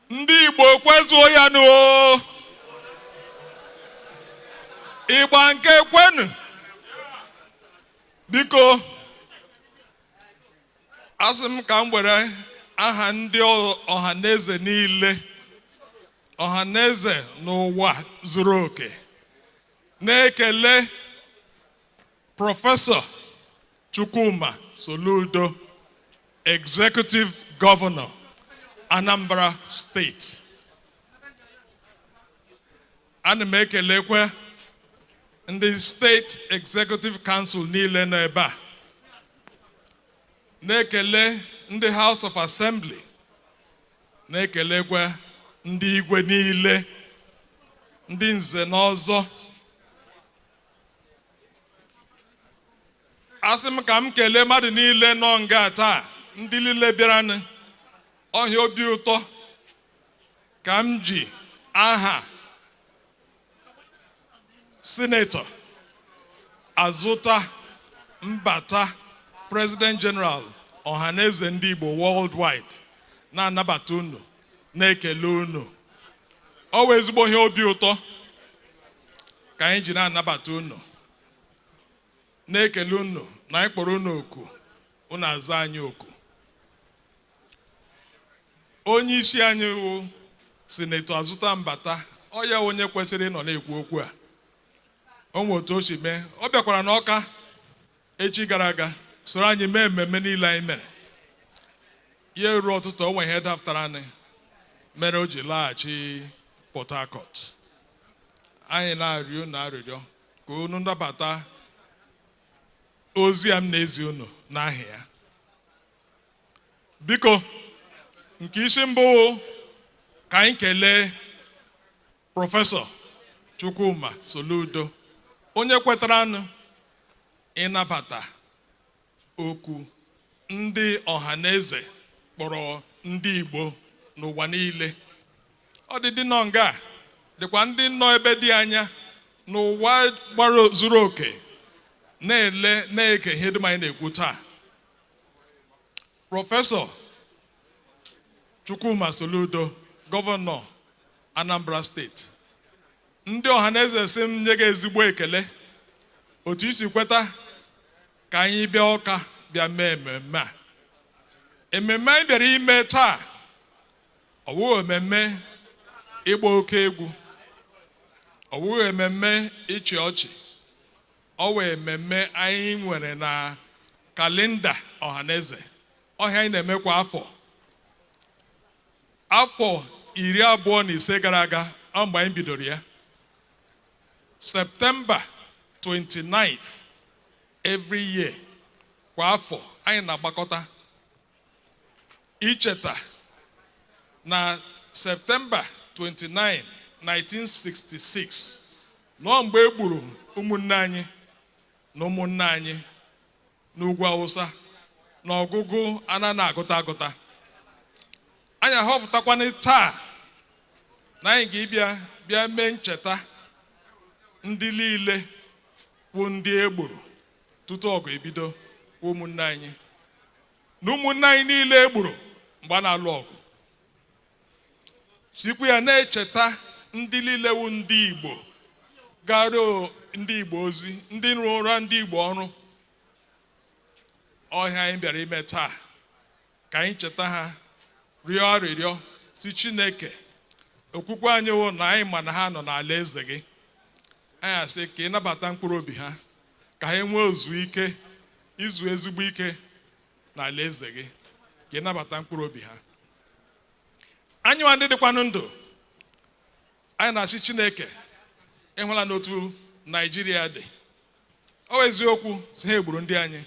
Ndị Igbo kwezuo ya no Igba nke kwen biko asị ka m were aha ndị Ohaneze niile Ohaneze n'ụwa zuru oke na-ekele Prọfesọ Chukwuma Soludo, Executive Governor, Anambra State. Ana m ekelekwe ndị State Executive Council niile nọ ebe a. Na-ekele ndị House of Assembly. Na-ekelekwe ndị igwe niile, ndị nze na ọzọ. Asị m ka m kelee mmadụ niile nọ nga taa, ndị niile bịaranụ. Ọhịa obi ụtọ ka m ji aha Senator Azụta Mbata President General Ohaneze Ndigbo worldwide na-anabata unu, na-ekele unu. Ọ wụ ezigbo ihe obi ụtọ ka anyị ji na-anabata unu, na-ekele unu na anyị kpọrọ unu oku, unu aza anyị oku. Onye isi anyị wụ Senator Azụta Mbata, ọ ya onye kwesịrị ịnọ na-ekwu okwu a. O nwe otu o si mee, ọ bịakwara n'Awka echi gara aga soro anyị mee mmemme niile anyị mere. Ihe ruo ọtụtụ o nwe ihe daftara anyị mere o ji laghachi Port Harcourt. Anyị na-arịọ unu arịrịọ ka unu ndabata ozi a m na-ezi unu n'aha ya. Biko nke isi mbụ ka anyị kelee Prọfesọ Chukwuma Soludo, onye kwetara anụ ịnabata okwu ndị Ohaneze kpọrọ ndị Igbo n'ụwa niile. Ọ dị nọ nga dịkwa ndị nọ ebe dị anya n'ụwa gbara zuru oke na-eke ihe dum anyị na-ekwu taa. Prọfesọ Chukwuma Soludo, Gọvanọ Anambra State. Ndị Ohaneze sị m nye gị ezigbo ekele otu isi kweta ka anyị bịa Awka bịa mee mmemme a. Ememme anyị bịara ime taa ọ bụghị ememme ịgba oke egwu, ọ bụghị ememme ịchị ọchị, ọ wụ ememme anyị nwere na kalenda Ohaneze. Ọhịa anyị na-eme kwa afọ 25 gara aga mgbe anyị bidoro ya. September 29th every year kwa afọ anyị na-agbakọta icheta na September 29, 1966 nọ mgbe e gburu ụmụnne anyị na ụmụnne anyị n'ugwu Awụsa na ọgụgụ ana na-agụta. Anyị ahọpụtakwana taa na anyị ga-bịa mee ncheta ndị niile bụ ndị e gburu tutu ọgụ ebido ụmụnne anyị na ụmụnne anyị niile e gburu mgbe a na-alụ ọgụ. Sikwu ya na-echeta ndị niile wụ ndị Igbo gara ndị Igbo ozi, ndị rụrụ ndị Igbo ọrụ. Ọhịa anyị bịara ime taa ka anyị cheta ha, rịọ arịrịọ si Chineke. Okwukwe anyị wụ na anyị ma na ha nọ n'ala eze gị. Anyị asị ka ị nabata mkpụrụ obi ha, ka ha nwee ozu ike, izu ezigbo ike n'ala eze gị, ka ị nabata mkpụrụ obi ha. Anyị nwa ndị dịkwanụ ndụ, anyị na-asị Chineke, ịhụla n'otu Naijiria dị. Ọ bụ eziokwu si ha egburu ndị anyị.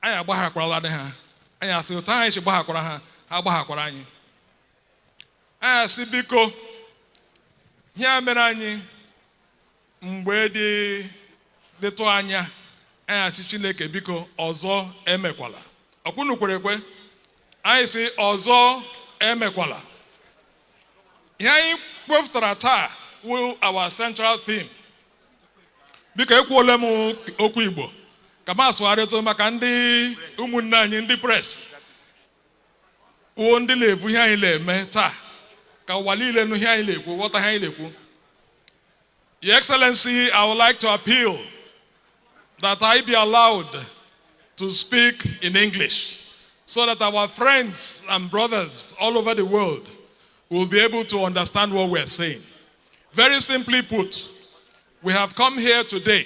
Anyị agbaghakwara ha. Anyị asị otu anyị si gbaghakwara ha, ha gbaghakwara anyị. Anyị asị biko, ihe mere anyị mgbe dịtụ anya, anyị asị Chineke biko ọzọ emekwala. Ọkwụnụ kwere ekwe, anyị sị ọzọ emekwala. Ihe anyị kpọpụtara taa wụ our central theme. Biko ekwuola m okwu Igbo ka m asụgharịtụ maka ndị ụmụnne anyị ndị press wụ ndị na-ebu ihe anyị na-eme taa, ka ụwa niile nụ ihe anyị na-ekwu, ghọta ihe anyị na-ekwu. Your Excellency, I would like to appeal that I be allowed to speak in English so that our friends and brothers all over the world will be able to understand what we're saying. Very simply put, we have come here today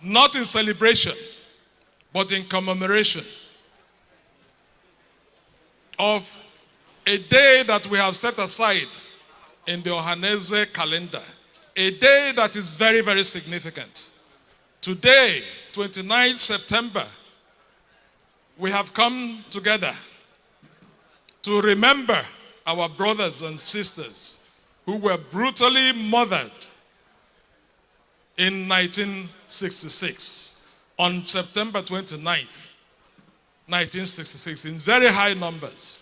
not in celebration, but in commemoration of a day that we have set aside in the Ohaneze calendar, a day that is very, very significant. Today, 29th September, we have come together to remember our brothers and sisters who were brutally murdered in 1966, on September 29th, 1966, in very high numbers.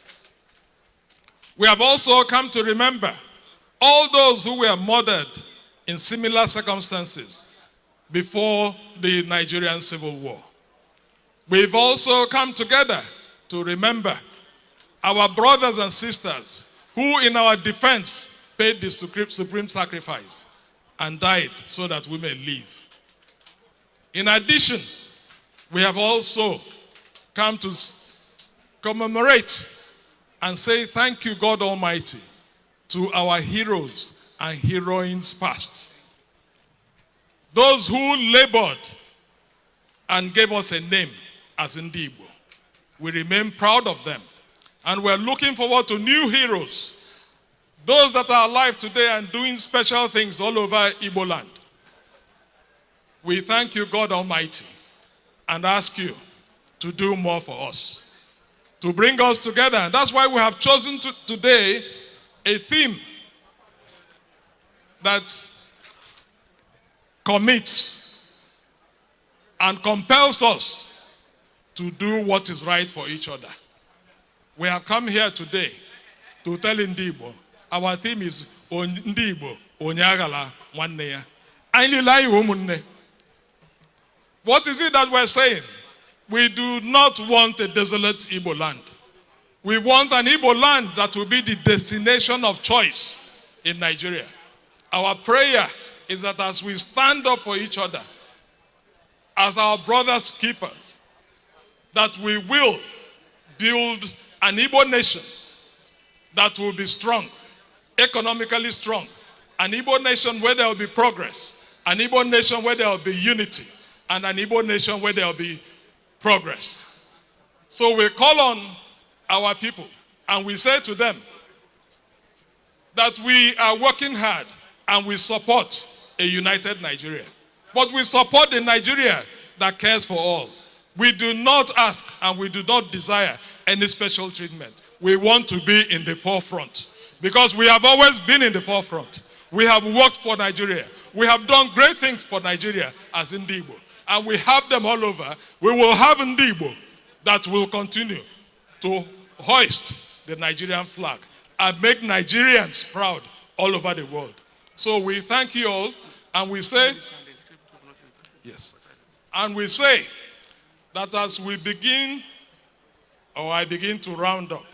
We have also come to remember all those who were murdered in similar circumstances before the Nigerian Civil War. We've also come together to remember our brothers and sisters who in our defense paid the supreme sacrifice and died so that we may live. In addition, we have also come to commemorate and say thank you, God Almighty, to our heroes and heroines past. Those who labored and gave us a name as Ndigbo. We remain proud of them. And we're looking forward to new heroes. Those that are alive today and doing special things all over Igbo land. We thank you, God Almighty, and ask you to do more for us, to bring us together. And that's why we have chosen today a theme that commits and compels us to do what is right for each other. We have come here today to tell Ndigbo. Our theme is Ndigbo, Onye Aghana Nwanne. What is it that we're saying? We do not want a desolate Igbo land. We want an Igbo land that will be the destination of choice in Nigeria. Our prayer is that as we stand up for each other, as our brothers' keepers, that we will build an Igbo nation that will be strong, economically strong, an Igbo nation where there will be progress, an Igbo nation where there will be unity, and an Igbo nation where there will be progress. So we call on our people and we say to them that we are working hard and we support a united Nigeria. But we support the Nigeria that cares for all. We do not ask and we do not desire any special treatment. We want to be in the forefront because we have always been in the forefront. We have worked for Nigeria. We have done great things for Nigeria as Ndigbo. And we have them all over. We will have Ndigbo that will continue to hoist the Nigerian flag and make Nigerians proud all over the world. So we thank you all and we say, yes, and we say that as we begin, or I begin to round up,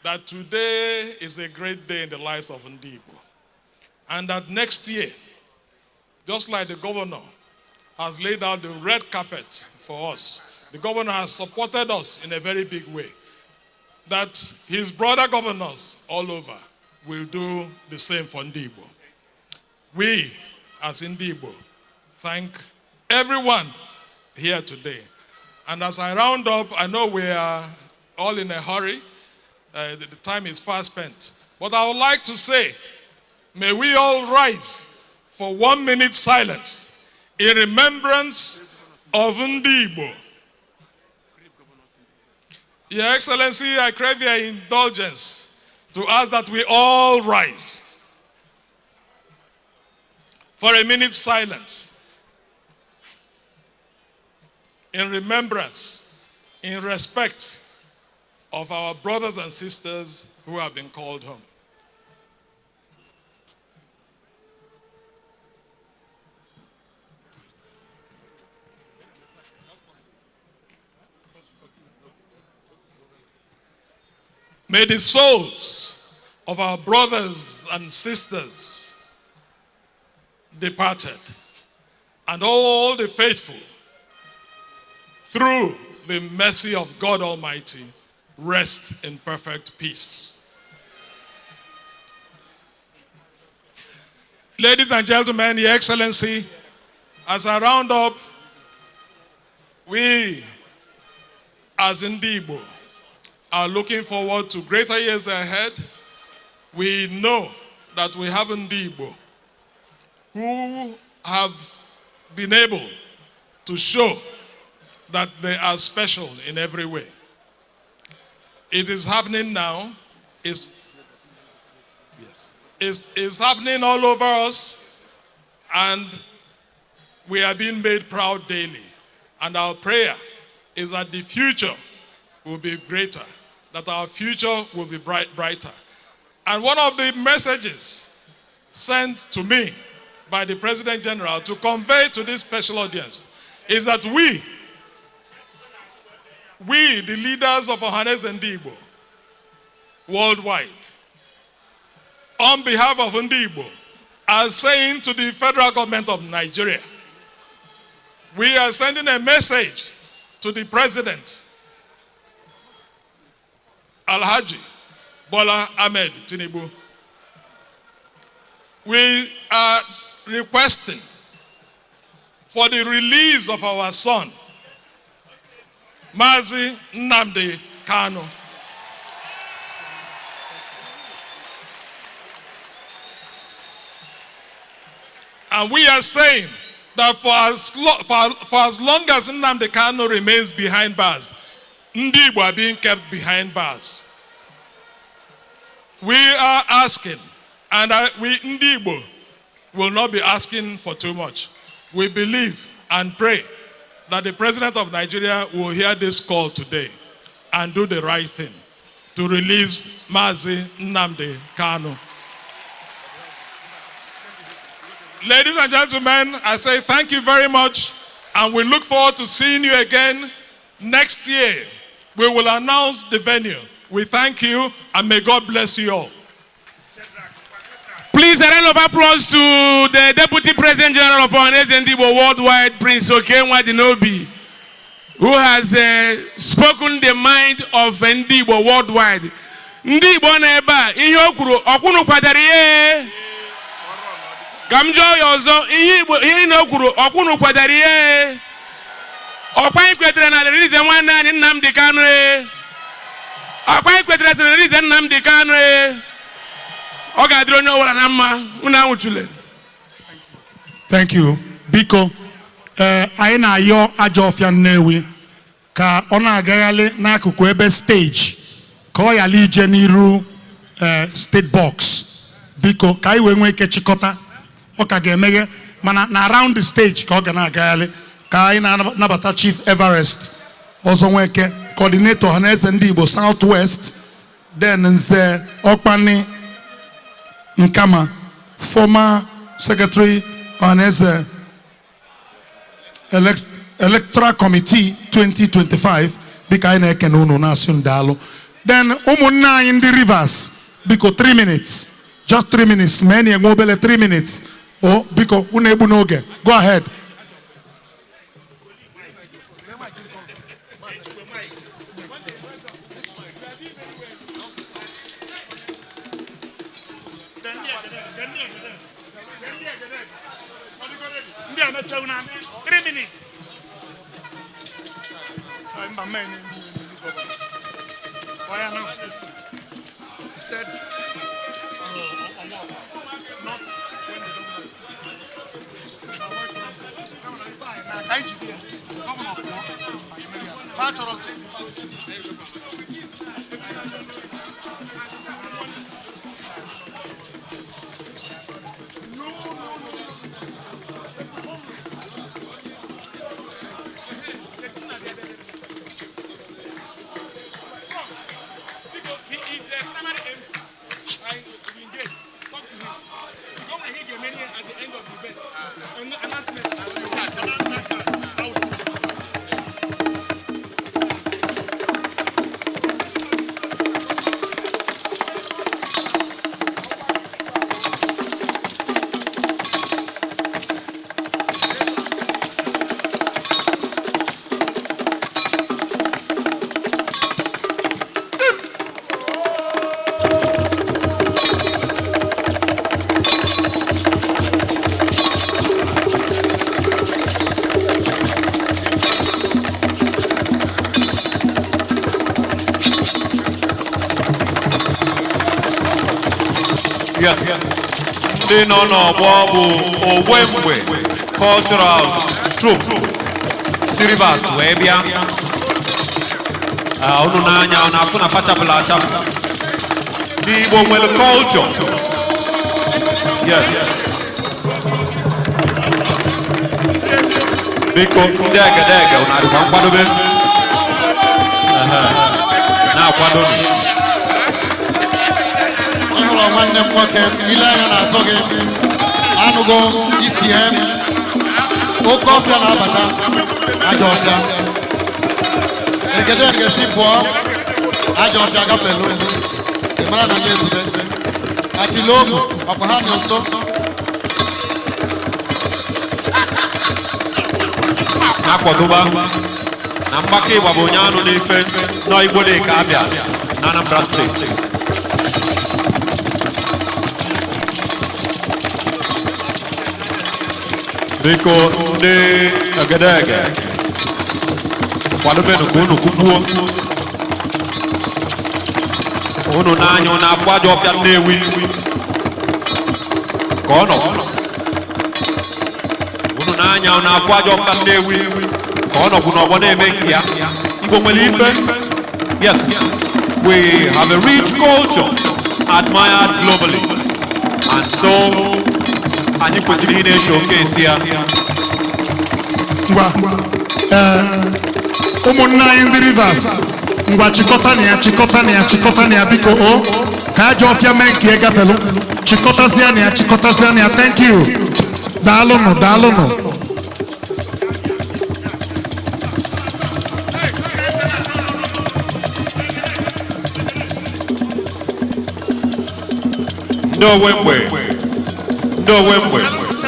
that today is a great day in the lives of Ndigbo. And that next year, just like the governor has laid out the red carpet for us, the governor has supported us in a very big way, that his brother governors all over will do the same for Ndigbo. We, as Ndigbo, thank everyone here today. And as I round up, I know we are all in a hurry. The time is fast spent. But I would like to say, may we all rise for 1 minute silence in remembrance of Ndigbo. Your Excellency, I crave your indulgence to ask that we all rise for a minute's silence in remembrance, in respect of our brothers and sisters who have been called home. May the souls of our brothers and sisters departed and all the faithful, through the mercy of God Almighty, rest in perfect peace. Ladies and gentlemen, Your Excellency, as I round up, we as Ndigbo are looking forward to greater years ahead. We know that we have Ndigbo who have been able to show that they are special in every way. It is happening now. It's happening all over us, and we are being made proud daily. And our prayer is that the future will be greater, that our future will be brighter. And one of the messages sent to me by the President General to convey to this special audience is that we, the leaders of Ohaneze Ndigbo worldwide, on behalf of Ndigbo, are saying to the federal government of Nigeria, we are sending a message to the President, Alhaji Bola Ahmed Tinubu. We are requesting for the release of our son, Mazi Nnamdi Kanu. And we are saying that for as long as Nnamdi Kanu remains behind bars, Ndigbo are being kept behind bars. We are asking, and we Ndigbo will not be asking for too much. We believe and pray that the President of Nigeria will hear this call today and do the right thing to release Mazi Nnamdi Kanu. Ladies and gentlemen, I say thank you very much, and we look forward to seeing you again next year. We will announce the venue. We thank you, and may God bless you all. Please, a round of applause to the Deputy President General of Ohaneze Ndigbo Worldwide, Prince Okenwa Dinobi, who has spoken the mind of Ndigbo worldwide. Ndigbo neba, ihe okuru, okunu kwadariye. Kamjo yozo, ihe okuru, okunu kwadariye. Okwa ikwetere na release nwanne anyị Nnamdi Kanu. Okwa ikwetere na release Nnamdi Kanu. Thank you. Biko, anyị na-ayọ ajọ ọfịa Nnewi ka ọ na-agagharị n'akụkụ ebe stage ka ọ yala ije n'iru state box. Biko, ka anyị wee nwee ike chịkọta ọ ka ga-emeghe mana na around the stage ka ọ ga na-agagharị ka anyị na-anabata Chief Everest Ozonweke, Coordinator Ohaneze Ndigbo Southwest, then Nze Okpani Nkama, former Secretary Ohaneze Electoral Committee 2025, bika anyị na-ekene unu na-asị ndalụ. Then ụmụnne anyị ndị Rivers, biko 3 minutes, Just 3 minutes. Many and mobile 3 minutes. Oh, Biko, unebunoge. Go ahead. Yes. Ndị nọ n'ọgbọ bụ Owemgbe cultural troupe si Rivers wee bịa. Unu n'anya unu afụ na pachapụla achapụ. Ndị Igbo nwere culture. Yes. Biko ndị egedege unu adịkwa nkwadobe. Na-akwado. Nwanne m nwoke ile anya na-azọ gị anụgo isi ya oke ọfịa na-abata ajọ ọfịa egede si pụọ ajọ ọfịa gafelu ị mara na ya ezube atile ogu ọkwa ha dị nso na-akwadoba na mgbakọ ịgba bụ onye anụ n'ife nọ Igbo dị ka Abịa na Anambra steeti. Biko ndị egedege kwadobenu ka unu kwupuo unu n'anya unu afọ ajọ ọfịa Nnewi ka ọ nọ unu n'anya unu afọ ajọ ọfịa Nnewi ka ọ nọkwu n'ọgbọ na-eme nke ya. Igbo nwere ife. Yes, we have a rich culture admired globally, and so anyị kwesịrị ị na-eche oke esi ya. Ngwa ụmụnne anyị ndị Rivers, ngwa chịkọta na ya biko o ka ajọ ọfịa mee nke gafelu. Chịkọtasịa na ya. Thank you. Daalụnụ. Ndị Owemgbe.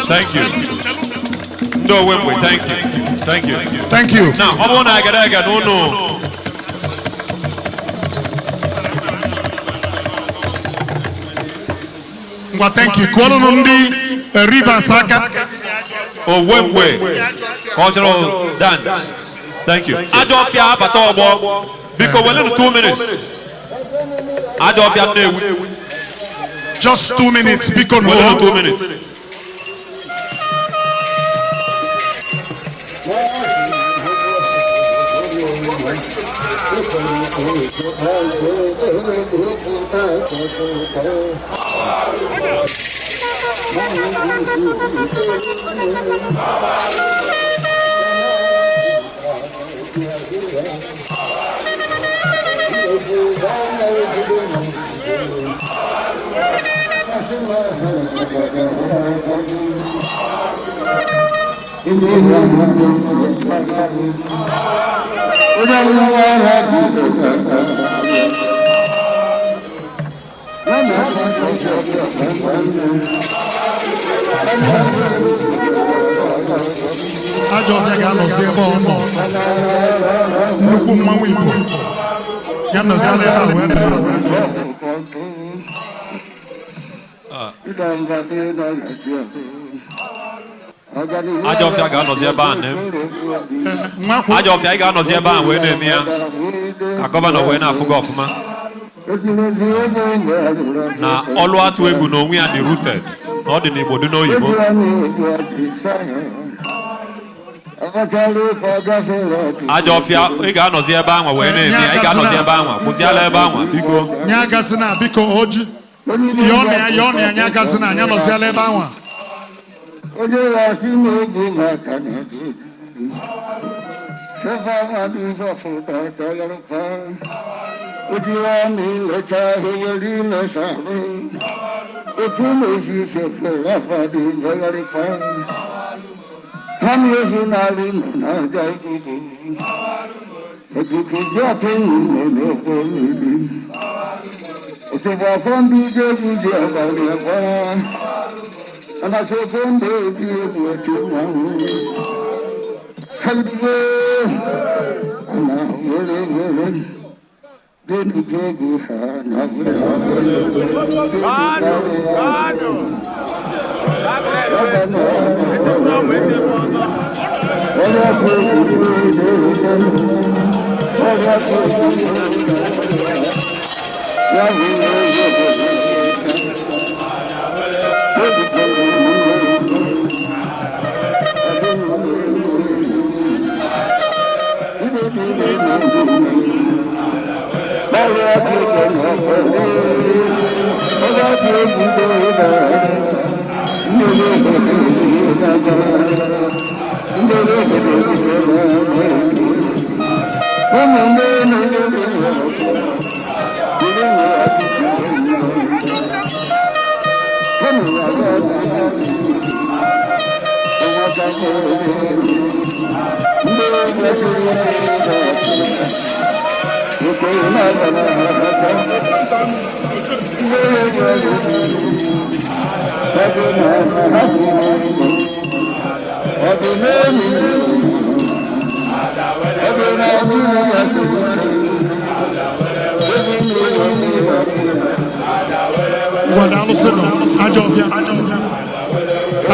Thank you. Ndị Owemgbe, thank you. Now, ọ bụrụ na aga n'ụlọ ngwa thank you. Kụọrụnụ ndị Rivers aka. Owemgbe cultural dance. Thank you. Ajọ ọfịa abata ọgbọ. Biko welenu 2 minutes. Ajọ ọfịa Nnewi. Just 2 minutes. Biko no. 2 minutes. Ajọ ọbịa ga-anọzi ebe ọ nọ. Nnukwu mmanwụ Igbo ya nọzi ala ebe a wee nọ. Ajọ ọfịa ga-anọzi ebe a Ajọ ọfịa ị ga-anọzi ebe a wee na-eme ya ka gọvanọ wee na-afụ gị ọfụma na ọlụ atụ egwu na onwe ya dị rooted na ọ dị n'Igbo dị n'oyibo. Ajọ ọfịa ị ga-anọzi ebe anwa wee na-eme ya ị ga-anọzi ebe anwa kwụziala ebe anwa biko nye agazi na biko oji yọọ na ya nye agazi na anya nọziala ebe anwa.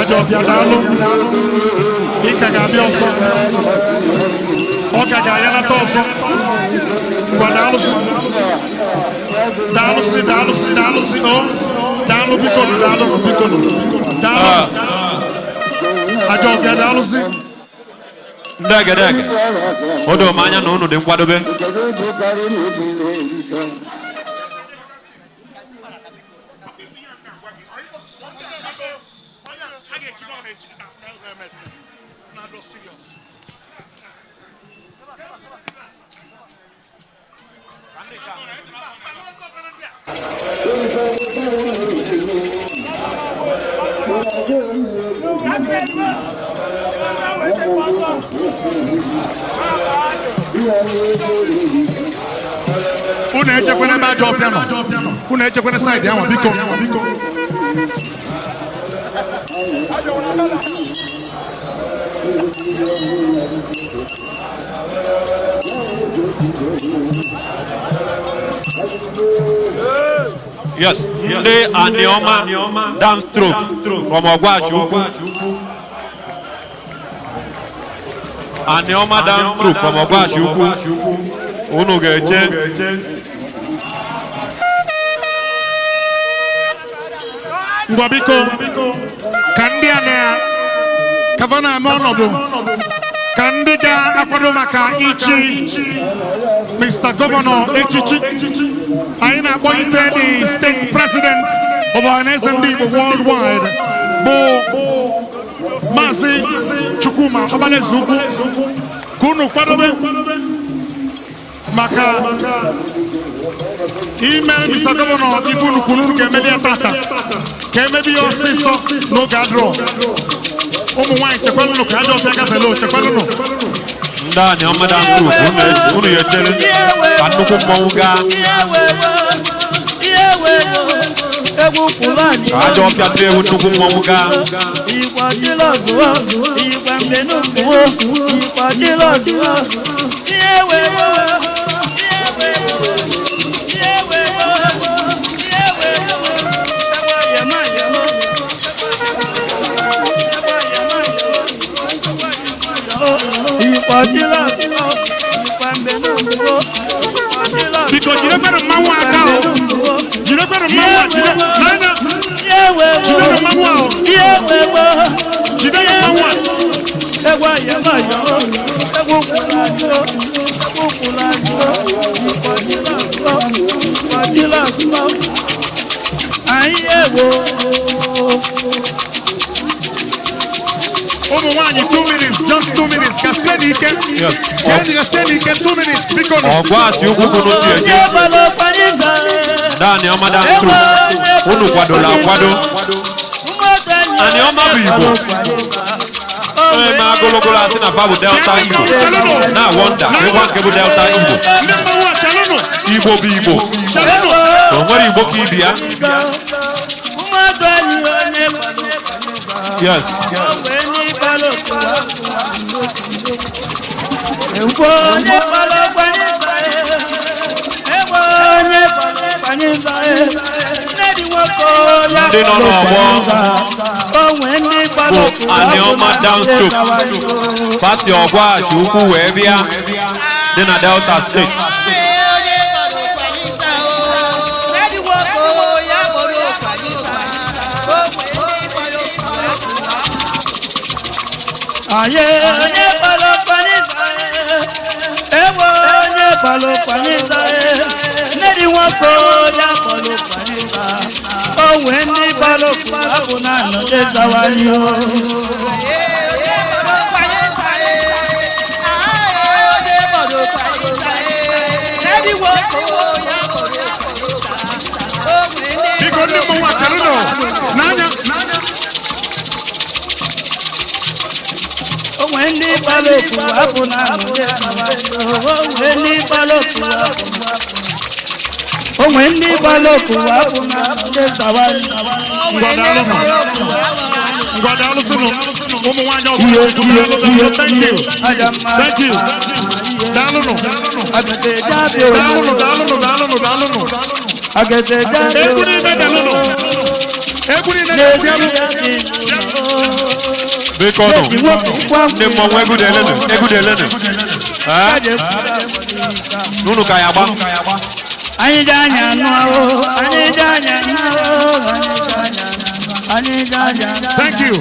Ajọ ọbịa daalụ ịka ga-abịa ọzọ ọ ka ga-ayanata ọzọ ngwa daalụsị o daalụ bikonu daalụ ajọ ọbịa daalụsị ndị egedege o doo m anya na unu dị nkwadobe. Unu echekwana ebe ajọ ọbịa nọ. Unu echekwana saịdị ahụ biko. Yes, ndị Anioma dance troupe from Ogwashukwu. Anioma dance troupe from Ogwashukwu. Unu ga-eche. Ngwa biko ka ndị a na-akavana ama ọnọdụ ka ndị ga-akwado maka ichi Mr. Governor echichi. Anyị na-akpọlite the state president of Ohaneze Ndigbo worldwide bụ Maazị Chukwuma Ohaneze Ukwu ka unu kwadobe maka ime Mr. Governor ife unu kwuru ga-emeli ya tata ka emebi ya ọsịsọ n'oge adrọ. Ụmụ nwaanyị chekwanụnụ ka ajọ ọbịa gafele chekwanụnụ. Ndị Anioma dance troupe unu ya echere ka nnukwu mmọnwụ gaa. Ajo fiatre unuku mwamuga. Because you don't better mawa now. You don't better mawa. You don't mawa. You don't mawa. Over 2 minutes, just 2 minutes. Can spend it, can you spend it? 2 minutes because Anioma dance through. Unu kwado la kwado. Anioma Igbo. Ma golo asina babu Delta Igbo. Na wonder, we want to Delta Igbo. Igbo bi Igbo. Don't worry Igbo kibia. Yes. They don't know Anioma downstroke. Fast your boy, Shuku, Webia, then a Delta State. Thank you.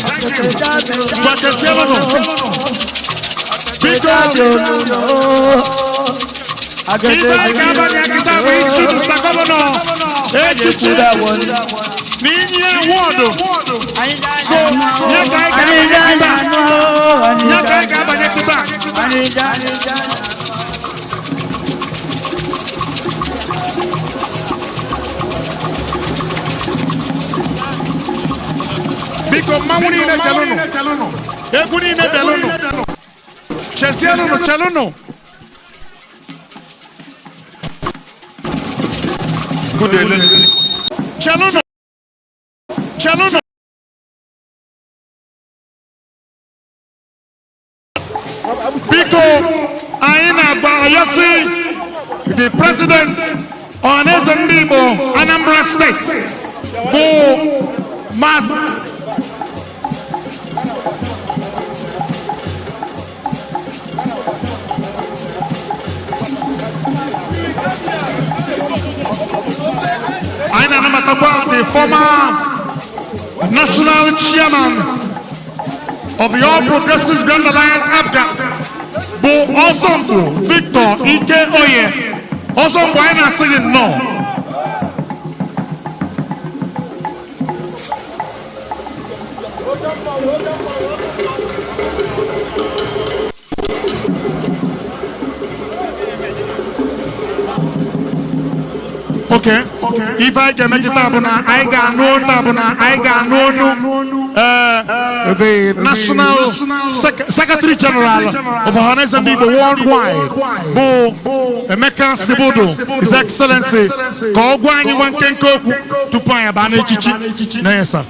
Biko mamuni ne chaluno. Eguni ne beluno. Chesiano no chaluno. Chaluno. Biko aina bayasi the president Ohaneze Ndigbo Anambra State. Bo mas Aina Namataba, the former national chairman of the All Progressives Grand Alliance Awka, Bo Osombo Victor Ike Oye, Osombo Aina saying no. Okay. If I can make it up, I got the National Secretary General of Ohaneze Ndigbo worldwide, Emeka Sibudu, His Excellency, Kogwani Wankenko, Tupaya Banechichi, Nesa.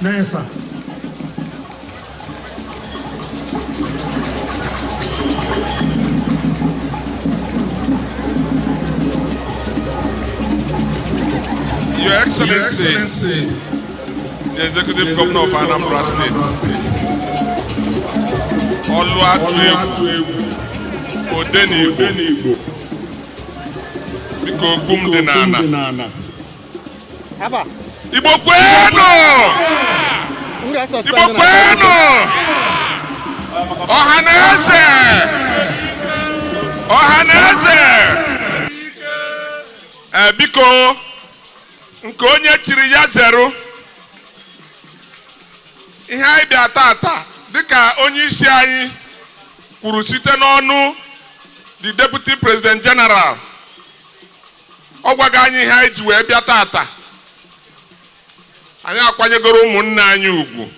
Your Excellency, the Executive Governor of Anambra State, Oluwatu Odenigbo, Biko Gum Denana. Igbo kwenu! Igbo kwenu! Ohaneze! Biko nke onye chiri ya zero ihe anyị bịa tata dịka onye isi anyị kwuru site n'ọnụ the Deputy President General ọ gwaga anyị ihe anyị ji wee bịa tata anyị akwanyegoro ụmụnne anyị ugwu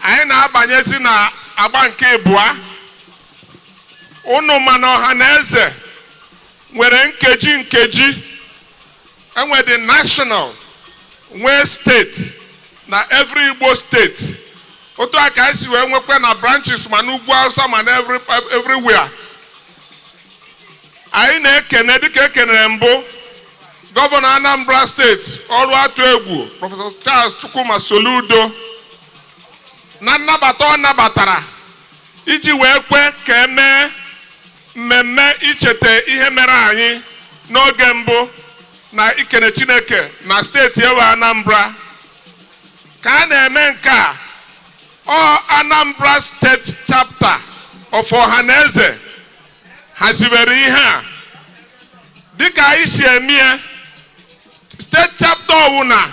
anyị na-abanyezi na agba nke abụọ unu mana Ohaneze nwere nkeji enwe the national nwee state na every Igbo state otu aka esi wee nwekwa na branches ma n'ugwu Hausa ma na everywhere anyị na-ekene dịka ekenere mbụ gọvanọ Anambra steeti ọrụ atụ egwu Prọfesọ Charles Chukwuma Soludo na nnabata ọ nabatara iji wee kwe ka emee mmemme icheta ihe mere anyị n'oge mbụ na ikene Chineke na steeti ewe Anambra ka a na-eme nke a Anambra State Chapter of Ohaneze hazibere ihe a dịka anyị si eme State Chapter ọwụna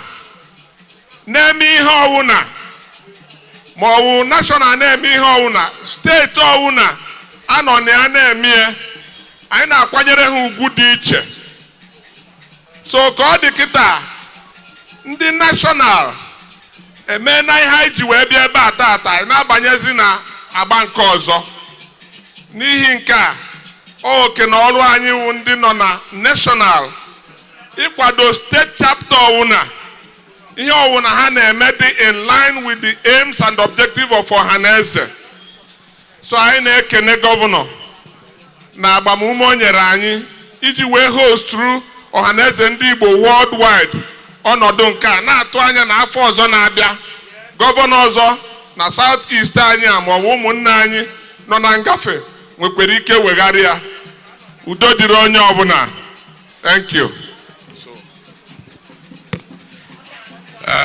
na-eme ihe ọwụna ma ọwụ national na-eme ihe ọwụna steeti ọwụna anọ na ya na-eme anyị na-akwanyere ha ugwu dị iche so ka ọ dị kịta ndị national eme na ihe anyị ji wee bịa ebe a tata anyị na-abanyezi na agba nke ọzọ n'ihi nke a oke na ọrụ anyị wụ ndị nọ na national ịkwado steeti chapter ọwụna ihe ọwụna ha na-eme dị in line with the aims and objective of Ohaneze so anyị na-ekene gọvanọ na agbamume o nyere anyị iji wee host through Ohaneze Ndigbo worldwide ọnọdụ nke a na-atụ anya na afọ ọzọ na-abịa gọvanọ ọzọ na South East anyị a ma ọ bụ ụmụnne anyị nọ na ngafe nwekwara ike wegharị ya udo dịrị onye ọbụla. Thank you.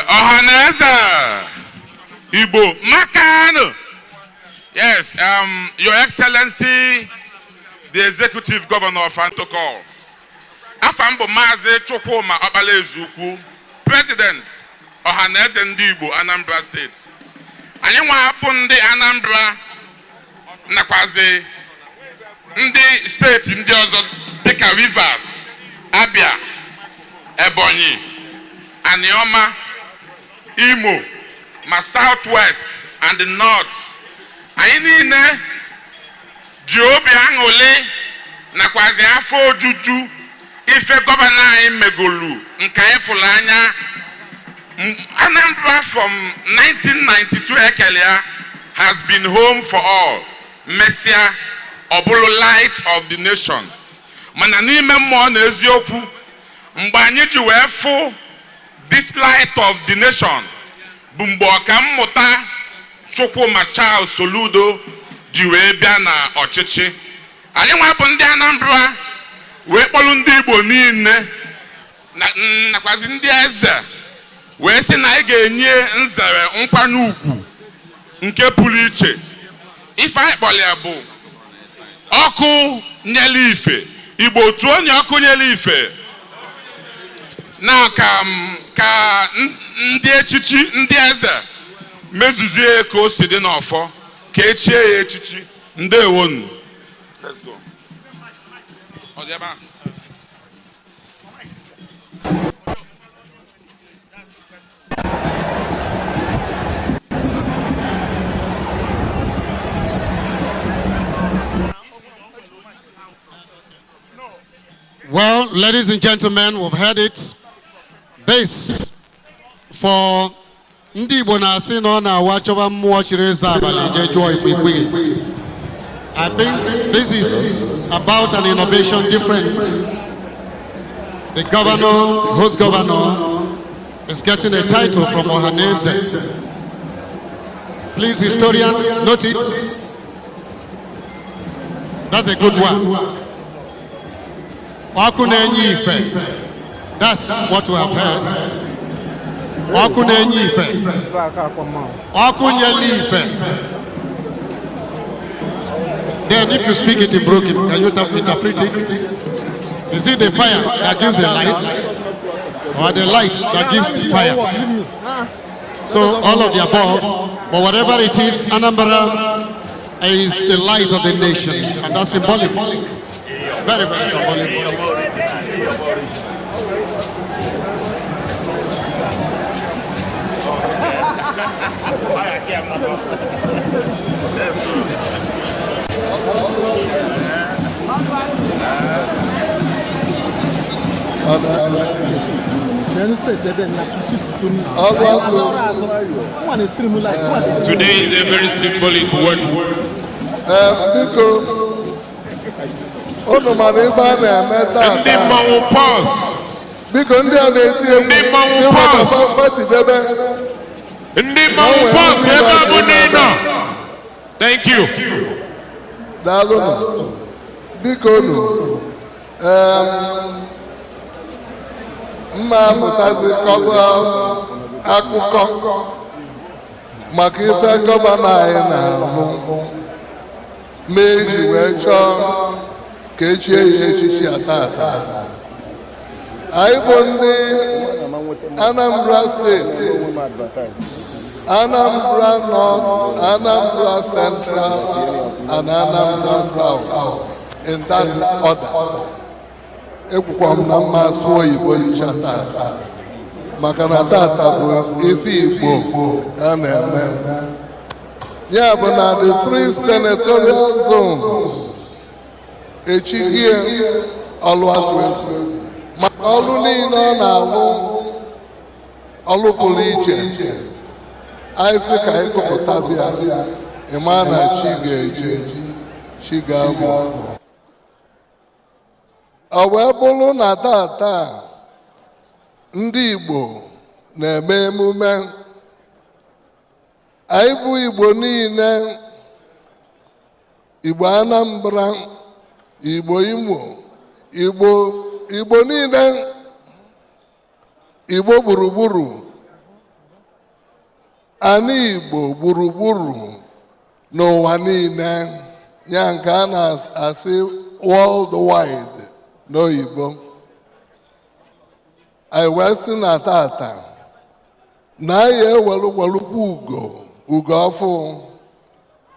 Ohaneze Igbo Makano. Yes, Your Excellency, the Executive Governor of Antokol. Afambo Maze Chukwuma Obalezuku, President Ohaneze Ndigbo, Anambra State. Anyị nwa hapụ ndị Anambra nakwazi ndị steeti ndị ọzọ dịka Rivers, Abia, Ebonyi, Anioma, Imo, ma Southwest and the North. Anyị niile ji obi aṅụrị nakwazi afọ ojuju ife gọvanọ anyị megolu nke ịfụrụ anya Anambra from 1992 ekelia has been home for all. Mesia ọbụlụ light of the nation. Mana n'ime mmụọ na eziokwu mgbe anyị ji wee fụ this light of the nation bụ mgbe ọkammụta Chukwuma Charles Soludo ji wee bịa na ọchịchị. Anyị nwa bụ ndị Anambra wee kpọrọ ndị Igbo niile nakwazi ndị eze wee sị na anyị ga-enye nzere nkwanye ugwu nke pụrụ iche. Ife anyị kpọrọ ya bụ ọkụ nyere ife. Igbo otu onye ọkụ nyere ife na ka ndị echichi ndị eze mezuzie ka o si dị n'ọfọ ka echie ya echichi. Ndewonu. Let's go. ladies and gentlemen, we've heard it. This for Ndi Igbo na-asị na ọ na-awa chọba mmụọ chiri eze abalị je jụọ ikpe. I think this is about an innovation different. The governor, host governor, is getting a title from Ohaneze. Please, historians, note it. That's a good one. That's what we have heard. Then if you speak it in broken, can you interpret it? Is it the fire that gives the light, or the light that gives the fire? So all of the above, but whatever it is, Anambra is the light of the nation, and that's symbolic. Very, very symbolic. Today is a very symbolic word. Ndị mmanwụ pause. Ndị mmanwụ pause. Ndị mmanwụ pause ebe a bụ n'ịnọ. Thank you. Daalụ nụ. Biko nụ. Mma amụtazi akụkọ maka ife gọvanọ anyị na-ahụ mee iji wee chọọ ka echie ya echichi atata. Anyị bụ ndị Anambra steeti, Anambra North, Anambra Central, and Anambra South in that order. Ekwukwa m na mma asụ oyibo ncha tata maka na tata bụ ife Igbo a na-eme. Ya bụ na the 3 senatorial zones echighie ọlụatụ egwu maka ọrụ niile ọ na-alụ, ọrụ pụrụ iche. Anyị sị ka anyị gụpụta bịa ịma na chi ga-eji chi ga-abụ. Ọ wee bụrụ na tata ndị Igbo na-eme emume, anyị bụ Igbo niile, Igbo Anambra, Igbo Imo, Igbo niile, Igbo gburugburu, anyị Igbo gburugburu n'ụwa niile, ya nke a na-asị worldwide n'oyibo. Anyị wee sị na tata na anyị ewelukwa ugo ọfụ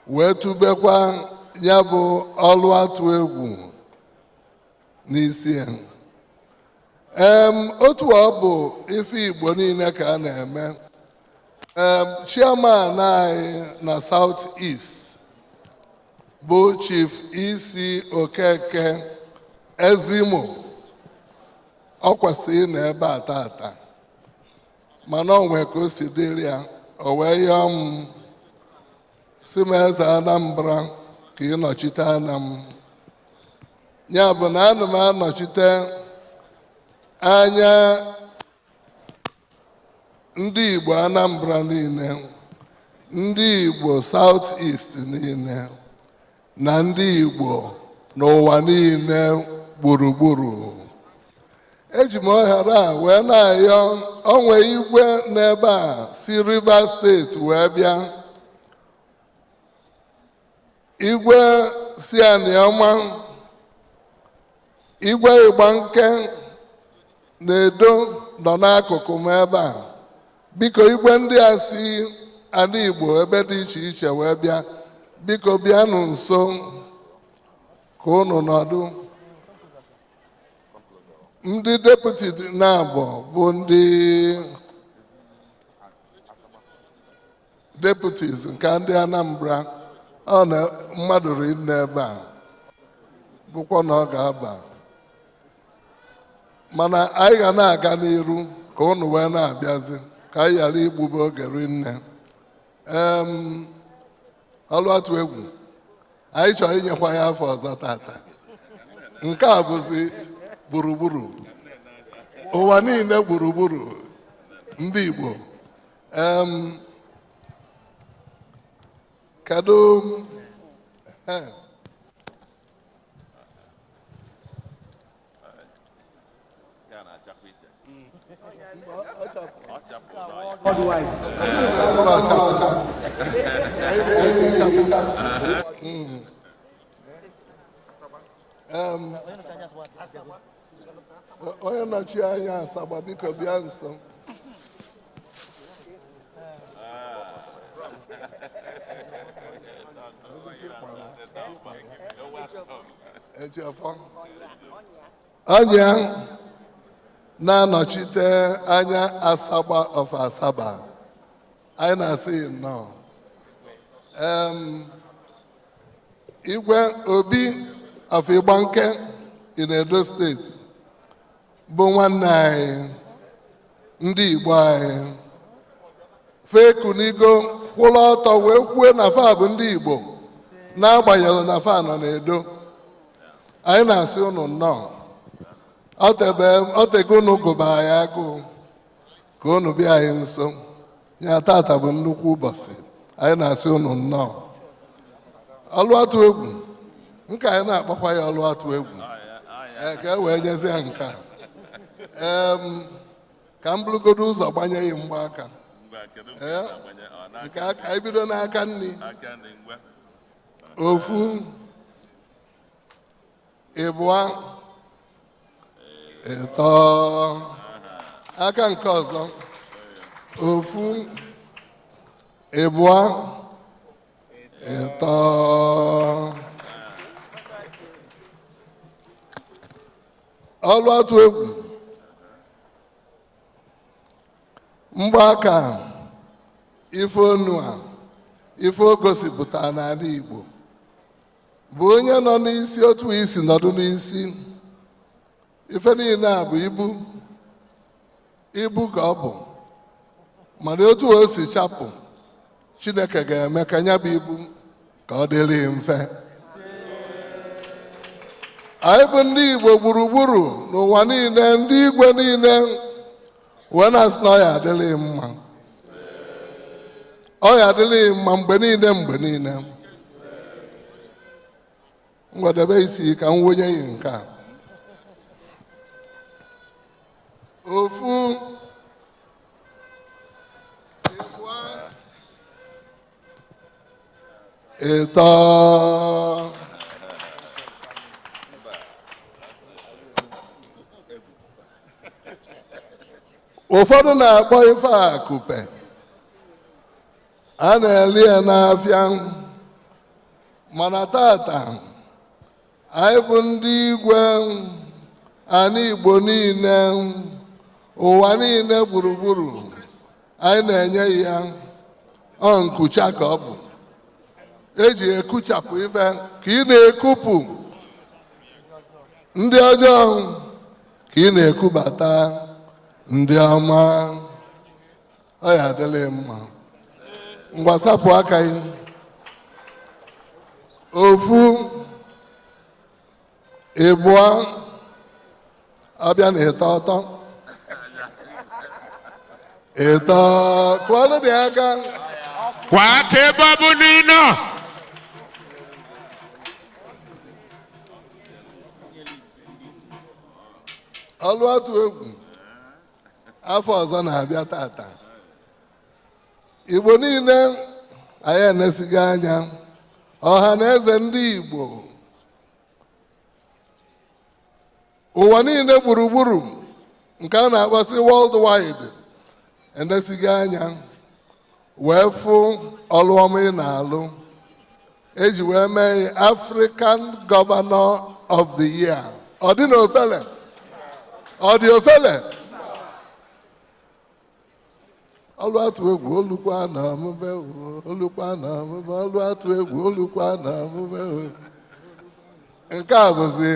wee tubekwa ya bụ ọlụ atụ egwu n'isi ya. Otu ọ bụ ife Igbo niile ka a na-eme. Chairman anyị na South East bụ Chief Isi Okeke Ezimo, ọ kwesịrị na ebe a tata mana ọ nwee ka o si dịrị ya, o wee yọọ m si m eze Anambra ka ị nọchite anya m. Ya bụ na ana m anọchite anya ndị Igbo Anambra niile, ndị Igbo South East niile, na ndị Igbo n'ụwa niile gburugburu. Eji m ohere a wee na-ayọ onwe igwe n'ebe a si Rivers steeti wee bịa, igwe si Anioma, igwe Igbanke na-edo nọ n'akụkụ m ebe a. Biko igwe ndị a si ala Igbo ebe dị iche iche wee bịa, biko bịanụ nso ka unu nọdụ. Ndị deputy na-abụ bụ ndị deputies nke ndị Anambra, ọ na mmadụ rinne ebe a bụkwa na ọ ga-aba. mana anyị ga na-aga n'iru ka unu wee na-abịazi ka anyị ghara igbube oge rinne. Ọlụ atụ egwu anyị chọrọ inyekwa ya afọ ọzọ tata. Nke a bụzi gburugburu ụwa niile, gburugburu ndị Igbo. Kedu onye nọchi anya Asaba, biko bịa nso. Onye na-anọchite anya Asaba of Asaba, anyị na-asị nnọọ. Igwe Obi of Igbanke in Edo State bụ nwanne anyị, ndị Igbo anyị. Fekunigo kwụrụ ọtọ wee kwue na fa bụ ndị Igbo n'agbanyeghị na fa nọ n'Edo. Anyị na-asị unu nnọọ. Ọ tego unu gụba anyị agụụ ka unu bịa anyị nso. Ya tata bụ nnukwu ụbọchị. Anyị na-asị unu nnọọ. Ọlụ atụ egwu nke anyị na-akpọkwa ya ọlụ atụ egwu ka e wee nyezie nke a. Ka m bụrụgodo ụzọ gbanye ya mgbaaka. Nke aka anyị bido n'aka nri. Ofu, ịbụa, ịtọ. Aka nke ọzọ. Ofu, ịbụa, ịtọ. Ọlụ atụ egwu mgbaaka ife onu a ife o gosipụtara n'ala Igbo bụ onye nọ n'isi otu isi nọdụ n'isi. Ife niile a bụ ibu ka ọ bụ, mana otu o si chapụ, Chineke ga-eme ka ya bụ ibu ka ọ dịrị mfe. Anyị bụ ndị Igbo gburugburu n'ụwa niile, ndị igwe niile wee na-asị na ọ ya adịrị mma. Ọ ya adịrị mma mgbe niile mgbe niile. Ngwadebe isi ka m wonye yi nke a. Ofu, ịtọ. Ụfọdụ na-akpọ ife a akupe. A na-eli ya n'afịa, mana tata anyị bụ ndị igwe, anyị Igbo niile, ụwa niile gburugburu, anyị na-enye ya nkucha ka ọ bụ. Eji ekuchapụ ife ka ị na-ekupụ ndị ọjọọ, ka ị na-ekubata ndị ọma. Ọ ya adịrị mma. Ngwa sapụ aka gị. Ofu, ịbụa, ọbịa na ịtọ ọtọ. Ịtọ, kụọrọ dị aka. Kwa aka ebe ọ bụ n'ịnọ. Ọlụ atụ egwu afọ ọzọ na-abịa tata. Igbo niile anyị enesighị anya. Ọhaneze ndị Igbo, ụwa niile gburugburu nke a na-akpọsị worldwide, enesighị anya wee fụ ọlụ ọma ị na-alụ. Eji wee mee African Governor of the Year. Ọ dị n'ofele? Ọ dị ofele? Ọlụ atụ egwu olukwa na ọmụme, olukwa na ọmụme, ọlụ atụ egwu olukwa na ọmụme. Nke a bụzi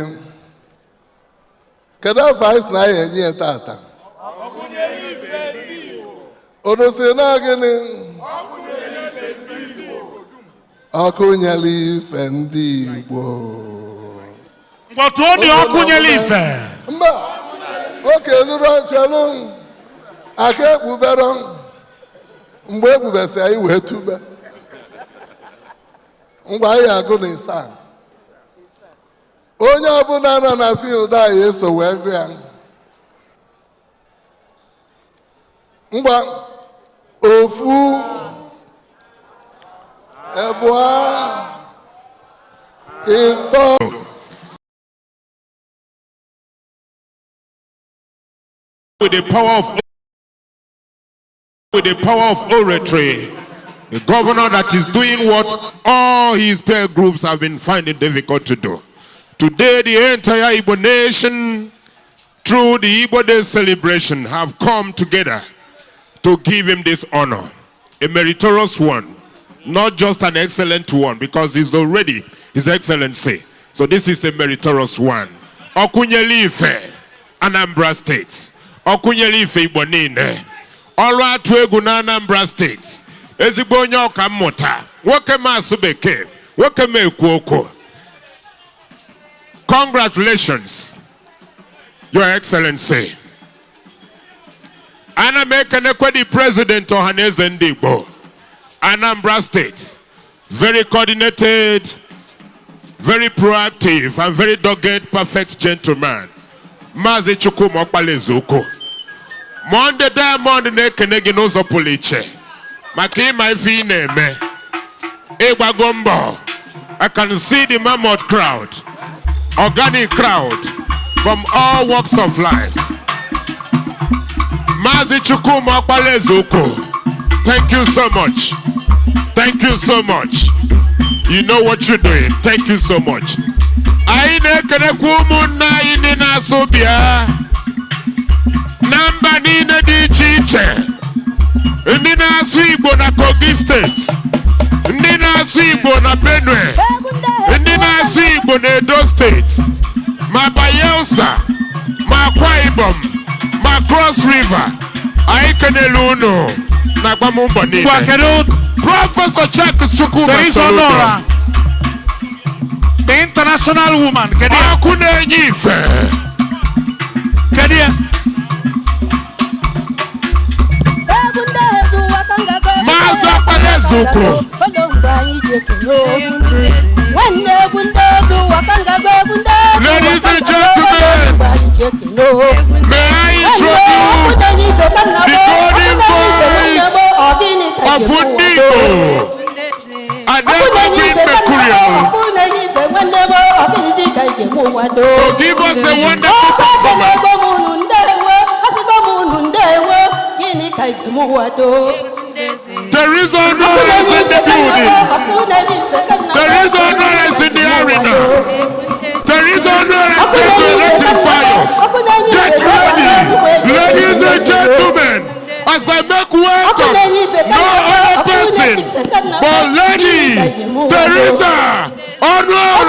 kedu afọ anyị si na anyị enye ya tata unu si na gịnị ọkụ nyere ife ndị Igbo ngwọtụ ọ dị ọkụ nyere ife mba oke lụrụ chelụ aka ekpubero mgbe ekpubesi anyị wee tube mgbe anyị agụ na ịsa onye ọbụla nọ na field anyị eso wee gụ ya mgba ofu ebua ịtọ with the power of oratory, a governor that is doing what all his peer groups have been finding difficult to do. Today, the entire Igbo nation, through the Igbo Day celebration, have come together to give him this honor, a meritorious one, not just an excellent one, because he's already His Excellency. So this is a meritorious one. Okunyelife, Anambra State. Okunyelife Igbo niile. Ọrụ atụ egwu na Anambra State. Ezigbo onye ọka mmụta. Nwoke ma asụ bekee. Nwoke ma ekwu okwu. Congratulations, Your Excellency. Ana m ekenekwe the President Ohaneze Ndigbo. Anambra State. Very coordinated, very proactive, and very dogged, perfect gentleman. Mazi Chukwuma Okpalezuko. Monday Diamond na-ekene gị n'ụzọ pụrụ iche maka ịma ife ị na-eme ịgbago mbọ. I can see the mammoth crowd, organic crowd from all walks of life. Mazi Chukwuma Okpalezuko, thank you so much. Thank you so much. You know what you're doing. Thank you so much. Anyị na-ekenekwa ụmụnna anyị ndị na-asụ bịa na mba niile dị iche iche, ndị na-asụ Igbo na Kogi State, ndị na-asụ Igbo na Benue, ndị na-asụ Igbo na Edo State, ma Bayelsa, ma Akwa Ibom, ma Cross River. Anyị kenele unu na agbammbọ niile. Professor Chuck Chukwuma, there is Honora, the international woman. Akune Nyife. Mazi Okpalezuko. Ladies and gentlemen, may I introduce the golden voice of Ndigbo, Advocacy Mercurial, to give us a wonderful performance. There is honorance in the building. There is honorance in the arena. There is honorance in the electrifiers. Get ready, ladies and gentlemen, as I make welcome no other person but Lady Teresa Honora.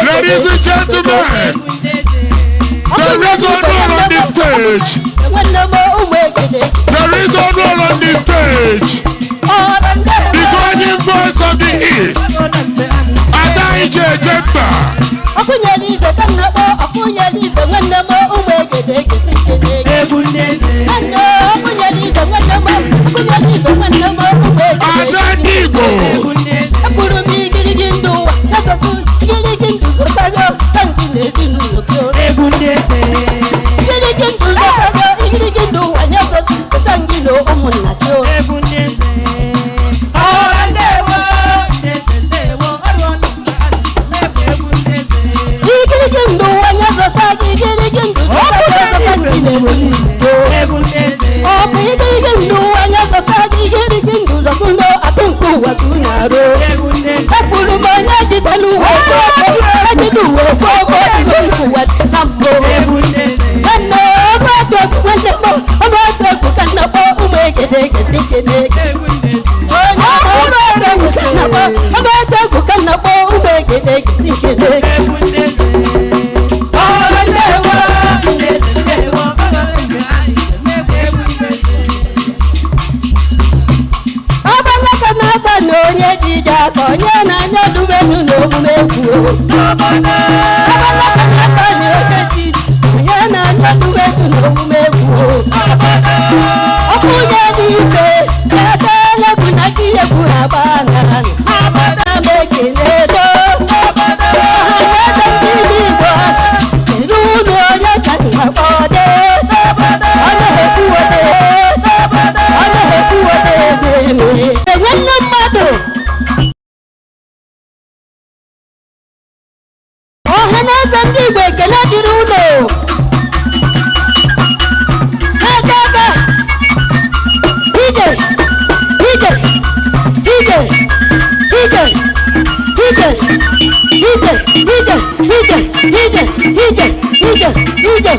Ladies and gentlemen, there is honor on this stage. There is honor on this stage. The golden voice of the East, NjenjeMedia. Ekulu manya jikalu wako, ajidu wako, kuwa nambo. Kano abato kukanabo, abato kukanabo, umegede kesikede. Abato kukanabo, umegede kesikede. Onye dija konye na nyoduwe nuno mumeku. Abala kanata ni okeji konye na nyoduwe nuno mumeku. Okunye dize katele kunakiye kurabana. Abada mekinedo. Ohaneze Ndigbo. Irunu onye kanabode. Onye hekuwode. Onye hekuwode beme. Ohaneze Ndigbo ekele dịrị unu. Agaga. Ije. Ije. Ije. Ije. Ije. Ije. Ije. Ije. Ije. Ije. Ije. Ije.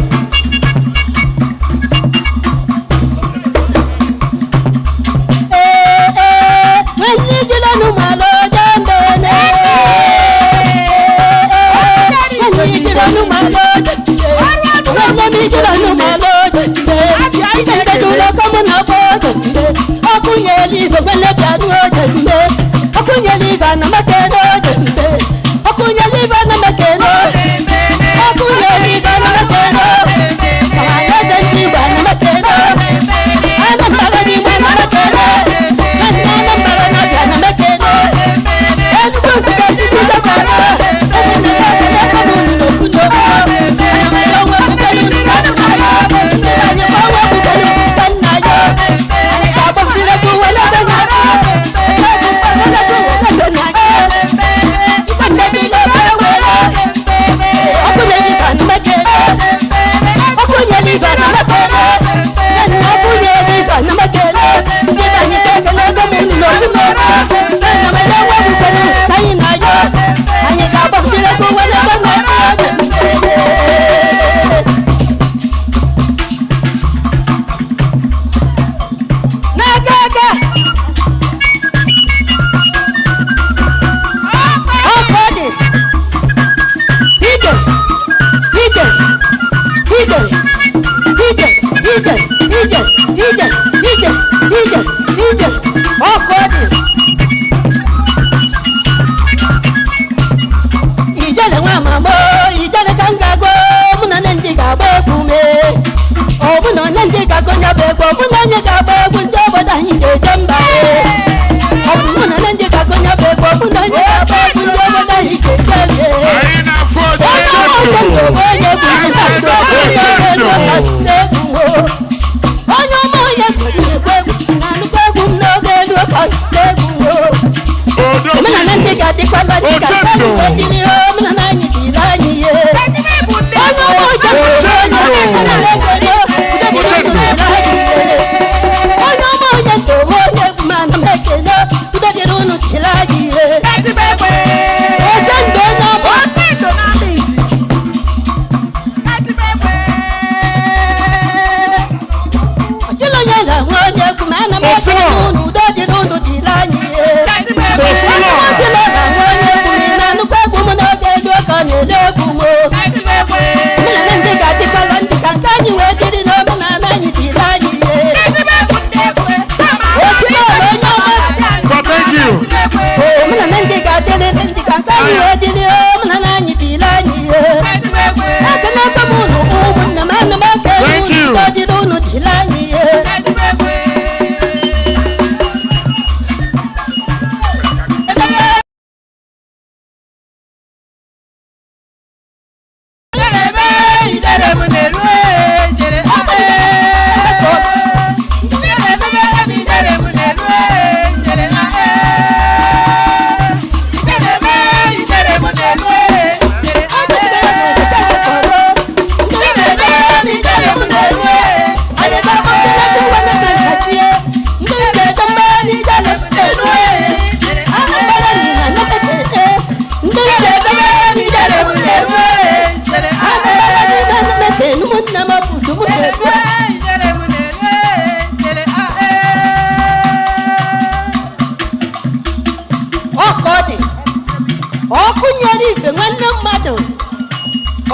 ọkụ nyere ife nwanne mmadụ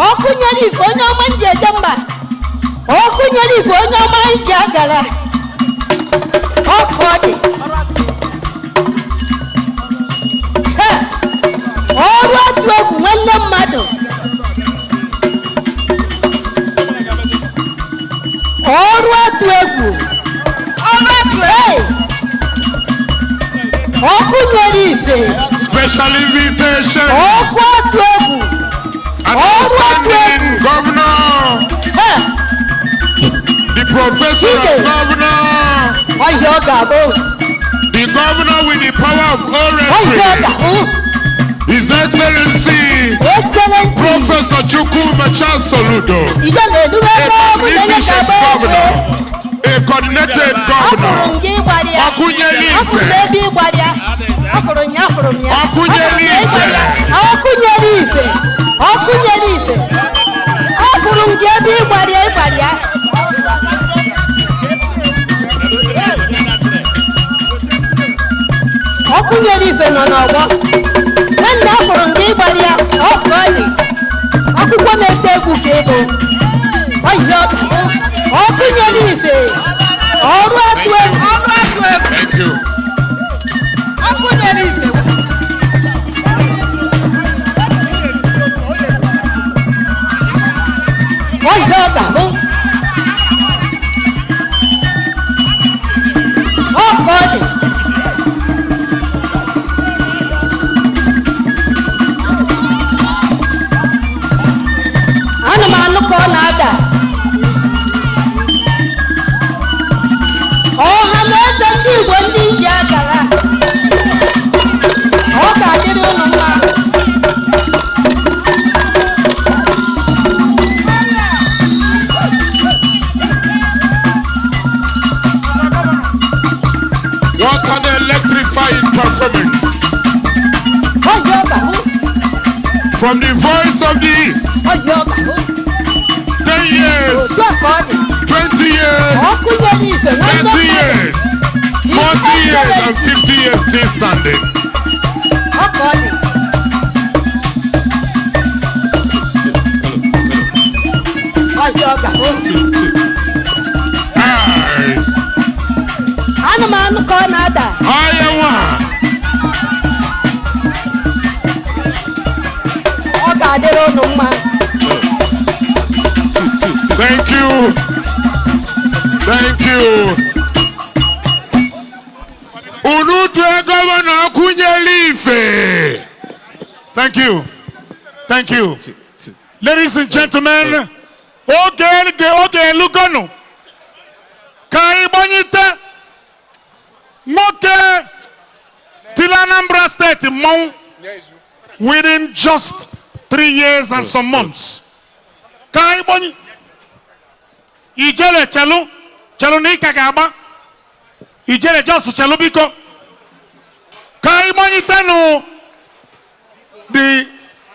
ọkụ nyere ife onye ọma njeje mba ọkụ nyere ife onye ọma iji agara ọkụ ọ dị ọrụ atụ egwu nwanne mmadụ ọrụ atụ egwu ọkụ nyere ife Special invitation. ọkụ atụ egwu ọrụ atụ egwu Governor. The professor governor. ọhịa ọ ga-abụ The governor with the power of ọhịa ọ oratory. ga-abụ His Excellency. Professor Chukwuma Chansoludo. ije na-edube ebe ọ bụ na enye Magnificent ga-agba governor. A coordinated governor. afụrụ m gị ịgbara ya Ọkụnyere afụrụ m ife. ebe ịgbara ya afụrụ m ya afụrụ m ya Ọkụnyere ife. ọkụnyere ife ọkụnyere ife afụrụ m gị ebe ịgbara ya ịgbara ya ọkụnyere ife nọ n'ọgbọ nwanne afụrụ m gị ịgbara ya ọkụ ọ dị akwụkwọ na-ete egwu ka ego ọhịa ọka ọkụnyere ife ọrụ atụ egwu Thank you. ọkụnyere ife ọhịa ọka bụ ọkụ ọ dị ana m anụ ka ọ na-ada ọha na eze ndị Igbo ndị nji agara ọ ga-adịrị ụnụ mma What an electrifying performance. ọhịa ọ ga-abụ From the voice of the East. ọhịa ọ ga-abụ 10 years. otu a ka ọ dị 20 years. ọkụnyere ife nwanne 30 mmadụ years. 40 years and 50 years still standing. ọ ka ọ dị ọhịa ọ ga-abụ Eyes. ana m anụ ka ọ na-ada Iowa. ọ ga-adịrị ụnụ mma Thank you. Thank you. Unutwe Governor Kunyelife. Thank you. Thank you. Ladies and gentlemen, okay, Lugano. Kai Bonita. Moke. Tilanambra State, Mount. Within just 3 years and some months. Kai Bonita. Ijele chelu ni kagaba. Ijele just chelu biko. Kai Monitano, the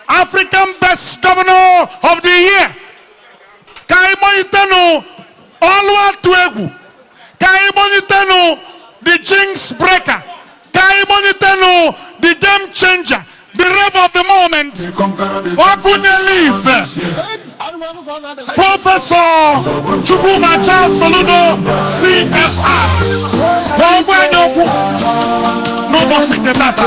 African Best Governor of the Year. Kai Monitano, Olwa Tuegu. Kai Monitano, the Jinx Breaker. Kai Monitano, the Game Changer. The rev of the moment. Okunelife. Professor Chukwuma Chansoludo, CFR. Ogwenyoku. No more secretata.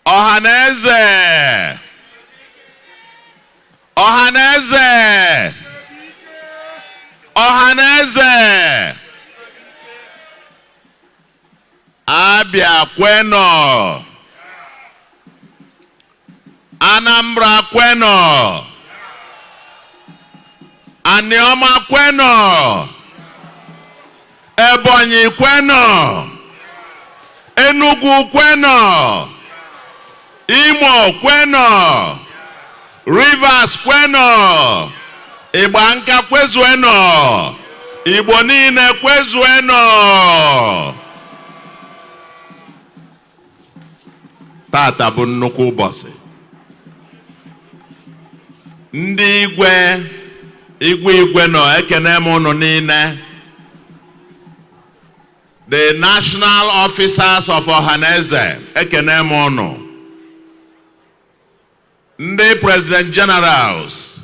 Ohaneze! Ohaneze! Ohaneze! Abia kweno! Anambra kweno! Anioma kweno! Ebonyi kweno! Enugu kweno! Imo kweno! Rivers kweno! Igbanka kwezueno! Igbo niile kwezueno! Tata bụ nnukwu ụbọchị. Ndị igwe nọ ekene m unu niile. The national officers of Ohaneze ekene m unu. Ndị president generals,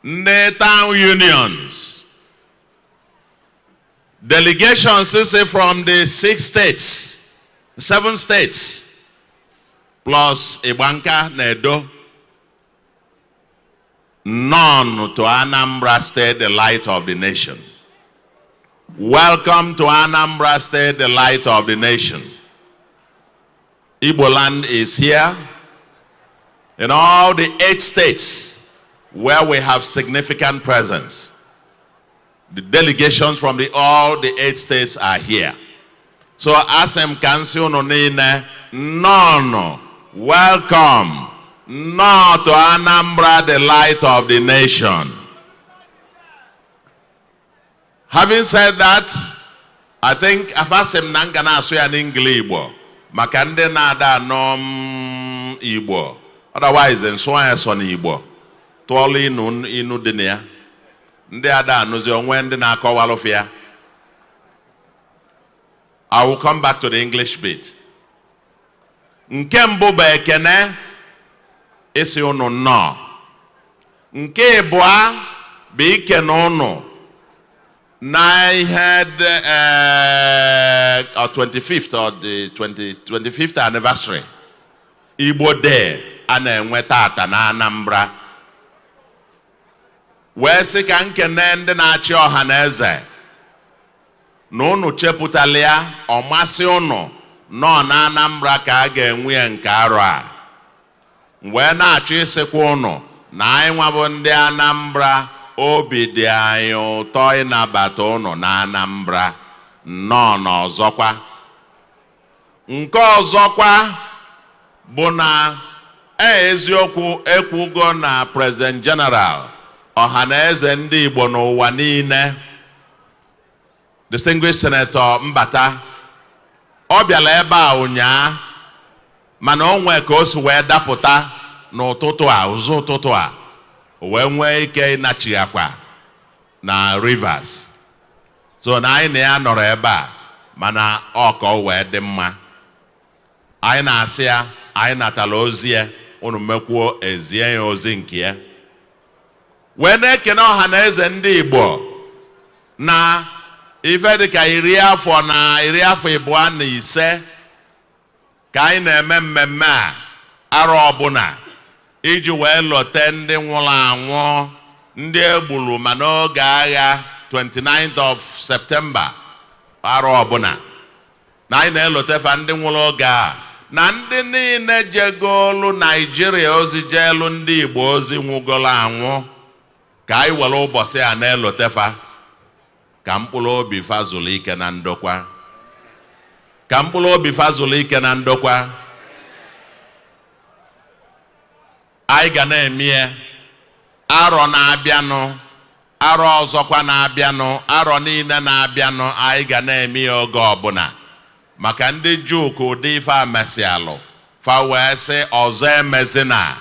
ndị town unions, delegations from the 7 states, plus Igbanka na Edo, none to Anambra State, the light of the nation. Welcome to Anambra State, the light of the nation. Igbo land is here. In all the 8 states where we have significant presence, the delegations from all the 8 states are here. So Asem Council none, welcome, no to Anambra, the light of the nation. Having said that, I think Afasem Nangana Suyan Igbo, Makande Nada Nom Igbo. Otherwise, in Swan son Igbo, Tolly nun inu dinia, Ndeada Nuzio Wendy Nako Walofia. I will come back to the English bit. Nkembo Bekene isi unu no. Nke bua bike no. I had 25th or the 25th anniversary. Igbo Day. Ana tata na Anambra. Wee sị ka nkene ndị na-achị Ohaneze na unu chepụtalia ọmasị unu nọ na Anambra ka a ga-enwe nke arọ a. Wee na-achọ ịsịkwa unu na anyị nwabụ ndị Anambra obi dị anyị ụtọ ịnabata unu na Anambra nọ n'ọzọkwa. Nke ọzọkwa bụ na eziokwu ekwugo na President General Ohaneze Ndigbo n'ụwa niile, Distinguished Senator Mbata, ọ bịala ebe a ụnyaa mana o nwee ka o si wee dapụta n'ụtụtụ a, ụzọ ụtụtụ a, wee nwee ike ịnachighakwa na Rivers. So na anyị na ya nọrọ ebe a mana ọ ka o wee dị mma. Anyị na-asị ya, anyị natala ozi ya, unu mekwuo ezie ya ozi nke ya. Wee na-ekene Ohaneze Ndigbo na ife dịka 25 ka anyị na-eme mmemme a arọ ọbụla iji wee lote ndị nwụrụ anwụ, ndị egburu ma n'oge agha 29th of September arọ ọbụla. Na anyị na-elotefa ndị nwụrụ oge a na ndị niile jegolu Nigeria ozi jelu ndị Igbo ozi nwụgolu anwụ, ka anyị were ụbọchị a na-elotefa ka mkpụrụ obi fazụlụ ike na ndokwa. Ka mkpụrụ obi fazụlụ ike na ndokwa. Anyị ga na-eme arọ na-abịanụ, arọ ọzọkwa na-abịanụ, arọ niile na-abịanụ, anyị ga na-eme oge ọbụla. Maka ndị Juu ka ụdị ife a mesịalụ, fa wee sị ọzọ emezina.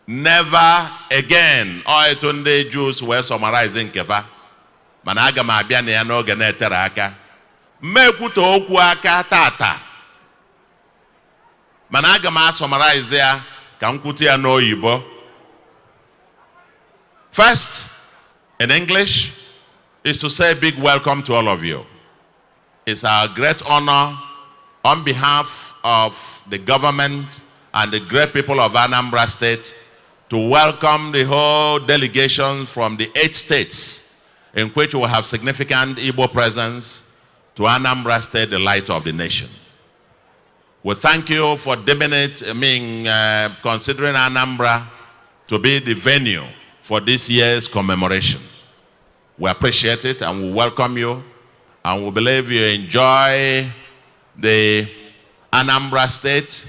Never again. Ọ etu ndị Jews wee summarize nkefa. Mana aga m abịa na ya n'oge na-etere aka. Mmekwuta okwu aka tata. Mana aga m summarize ya ka m kwute ya n'oyibo. First, in English, is to say a big welcome to all of you. It's our great honor on behalf of the government and the great people of Anambra State to welcome the whole delegation from the 8 states in which we have significant Igbo presence to Anambra State, the light of the nation. We thank you for deeming it, considering Anambra to be the venue for this year's commemoration. We appreciate it and we welcome you, and we believe you enjoy the Anambra State,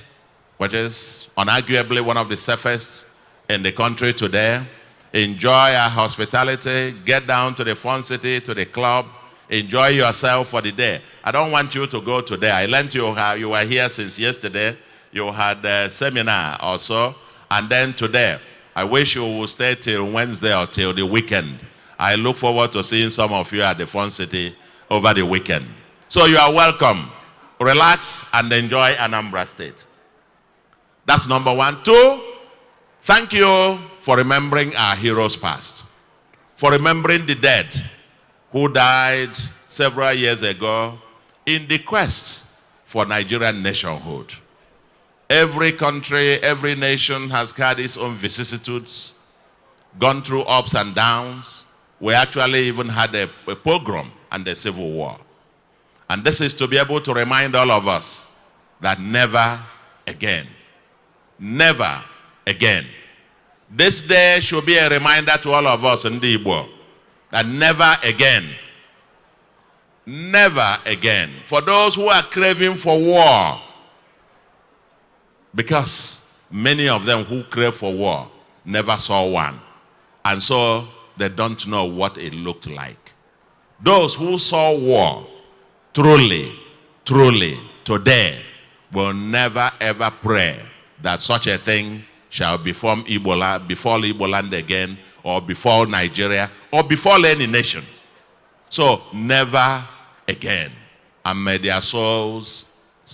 which is unarguably one of the safest in the country today. Enjoy our hospitality, get down to the fun city, to the club, enjoy yourself for the day. I don't want you to go today. I learned you were here since yesterday. You had a seminar or so, and then today. I wish you would stay till Wednesday or till the weekend. I look forward to seeing some of you at the fun city over the weekend. So you are welcome. Relax and enjoy Anambra State. That's number 1. 2, thank you for remembering our heroes past, for remembering the dead who died several years ago in the quest for Nigerian nationhood. Every country, every nation has had its own vicissitudes, gone through ups and downs. We actually even had a pogrom and a civil war. And this is to be able to remind all of us that never again, never again. This day should be a reminder to all of us in the Igbo that never again, never again. For those who are craving for war, because many of them who crave for war never saw one, and so they don't know what it looked like. Those who saw war, truly, truly, today, will never ever pray that such a thing shall befall Igbo land again, or befall Nigeria, or befall any nation. So, never again. And may their souls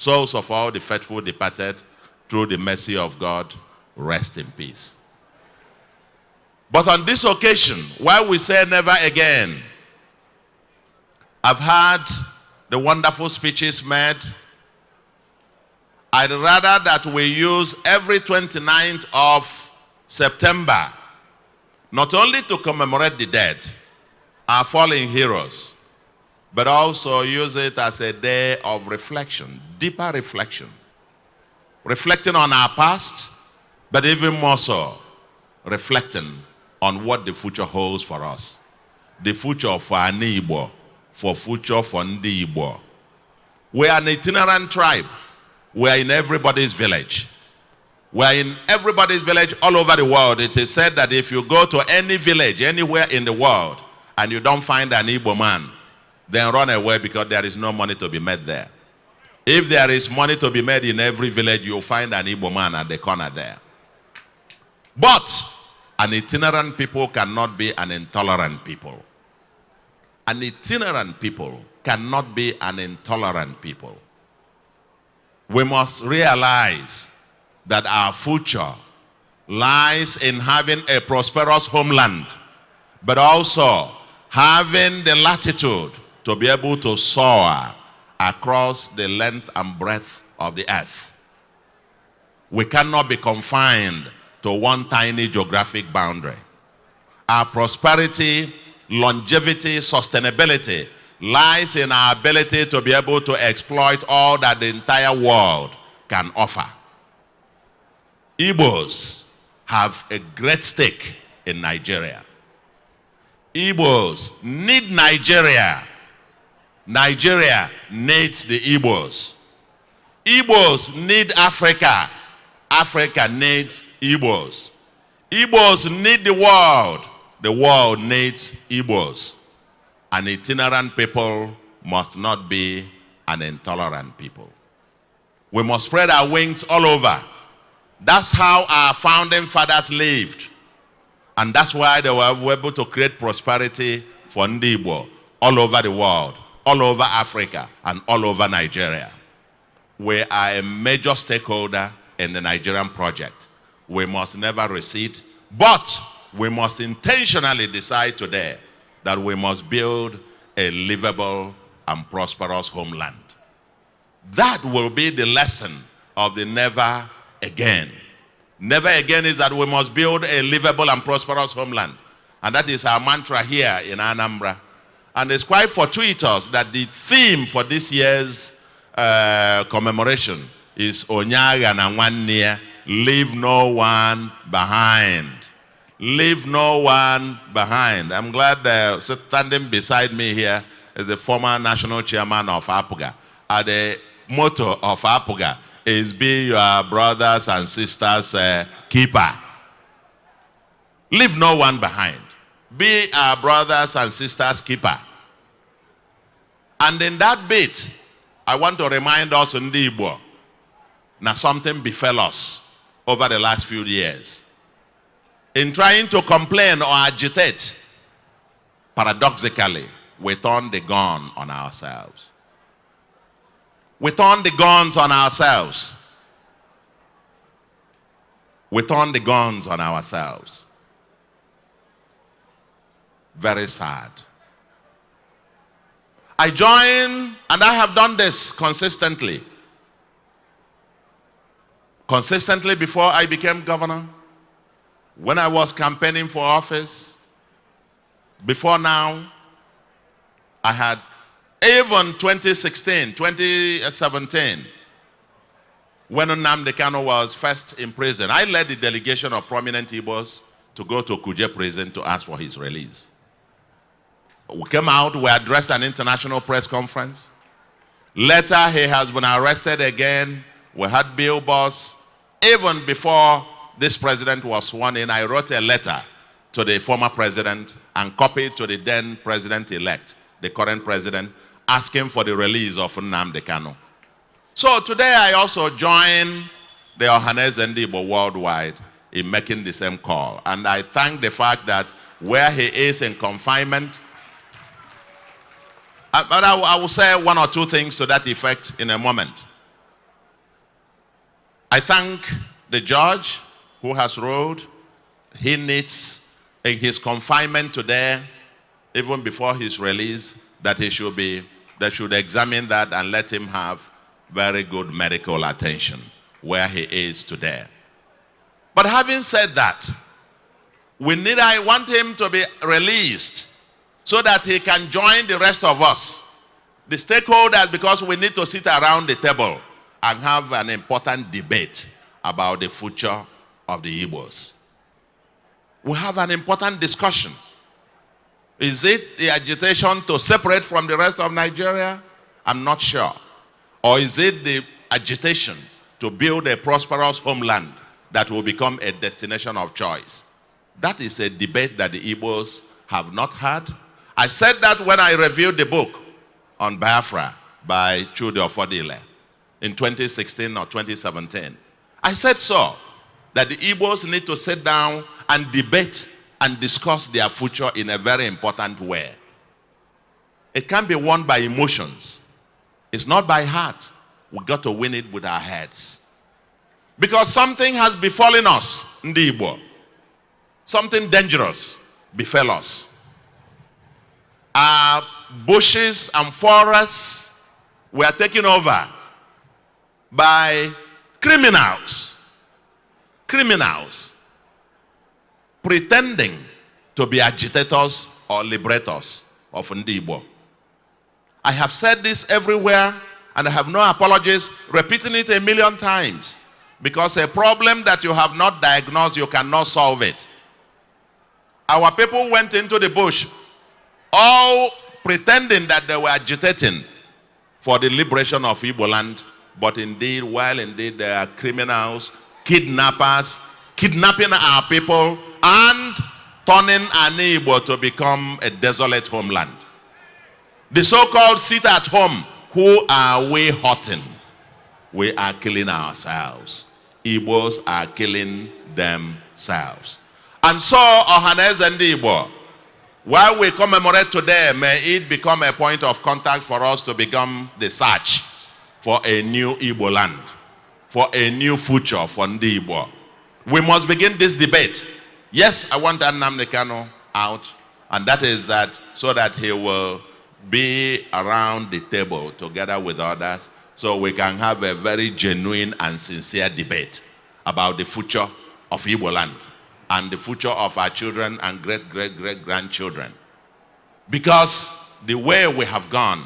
of all the faithful departed, through the mercy of God, rest in peace. But on this occasion, while we say never again, I've heard the wonderful speeches made. I'd rather that we use every 29th of September not only to commemorate the dead, our fallen heroes, but also use it as a day of reflection, deeper reflection. Reflecting on our past, but even more so, reflecting on what the future holds for us. The future for Ani Igbo, for future for Ndi Igbo. We are an itinerant tribe. We are in everybody's village. We are in everybody's village all over the world. It is said that if you go to any village, anywhere in the world, and you don't find an Igbo man, then run away, because there is no money to be made there. If there is money to be made in every village, you'll find an Igbo man at the corner there. But an itinerant people cannot be an intolerant people. An itinerant people cannot be an intolerant people. We must realize that our future lies in having a prosperous homeland, but also having the latitude to be able to soar across the length and breadth of the earth. We cannot be confined to one tiny geographic boundary. Our prosperity, longevity, sustainability lies in our ability to be able to exploit all that the entire world can offer. Igbos have a great stake in Nigeria. Igbos need Nigeria. Nigeria needs the Igbos. Igbos need Africa. Africa needs Igbos. Igbos need the world. The world needs Igbos. An itinerant people must not be an intolerant people. We must spread our wings all over. That's how our founding fathers lived. And that's why they were able to create prosperity for Ndi Igbo all over the world, all over Africa, and all over Nigeria. We are a major stakeholder in the Nigerian project. We must never recede, but we must intentionally decide today that we must build a livable and prosperous homeland. That will be the lesson of the never again. Never again is that we must build a livable and prosperous homeland. And that is our mantra here in Anambra. And it's quite fortuitous that the theme for this year's commemoration is Onye Aghana Nwanne, leave no one behind. Leave no one behind. I'm glad standing beside me here is the former national chairman of APGA. The motto of APGA is be your brothers and sisters keeper. Leave no one behind. Be our brothers and sisters keeper. And in that bit, I want to remind us in Igbo, now something befell us over the last few years. In trying to complain or agitate, paradoxically, we turn the gun on ourselves. We turn the guns on ourselves. We turn the guns on ourselves. Very sad. I join, and I have done this consistently. Consistently before I became governor, when I was campaigning for office, before now, I had, even 2016, 2017, when Nnamdi Kanu was first in prison, I led the delegation of prominent Igbos to go to Kuje prison to ask for his release. We came out, we addressed an international press conference. Later, he has been arrested again. We had billboards. Even before this president was sworn in, I wrote a letter to the former president and copied to the then president-elect, the current president, asking for the release of Nnamdi Kanu. So today I also join the Ohaneze Ndigbo worldwide in making the same call. And I thank the fact that where he is in confinement, but I will say one or two things to that effect in a moment. I thank the judge who has ruled. He needs, in his confinement today, even before his release, that he should be, they should examine that and let him have very good medical attention where he is today. But having said that, I want him to be released so that he can join the rest of us, the stakeholders, because we need to sit around the table and have an important debate about the future of the Igbos. We have an important discussion. Is it the agitation to separate from the rest of Nigeria? I'm not sure. Or is it the agitation to build a prosperous homeland that will become a destination of choice? That is a debate that the Igbos have not had. I said that when I reviewed the book on Biafra by Chude Ofodile in 2016 or 2017. I said so, that the Igbos need to sit down and debate and discuss their future in a very important way. It can't be won by emotions. It's not by heart. We got to win it with our heads. Because something has befallen us, Ndi Igbo. Something dangerous befell us. Our bushes and forests were taken over by criminals. Criminals pretending to be agitators or liberators of Ndi Igbo. I have said this everywhere and I have no apologies, repeating it 1,000,000 times, because a problem that you have not diagnosed, you cannot solve it. Our people went into the bush all pretending that they were agitating for the liberation of Igbo land, but indeed, while indeed they are criminals, kidnappers, kidnapping our people and turning Ani Igbo to become a desolate homeland. The so-called sit at home, who are we hurting? We are killing ourselves. Igbos are killing themselves. And so, Ohaneze Ndigbo, while we commemorate today, may it become a point of contact for us to become the search for a new Igbo land, for a new future for Ndi Igbo. We must begin this debate. Yes, I want Nnamdi Kanu out. And that is that so that he will be around the table together with others so we can have a very genuine and sincere debate about the future of Igbo land and the future of our children and great-great-great-grandchildren. Because the way we have gone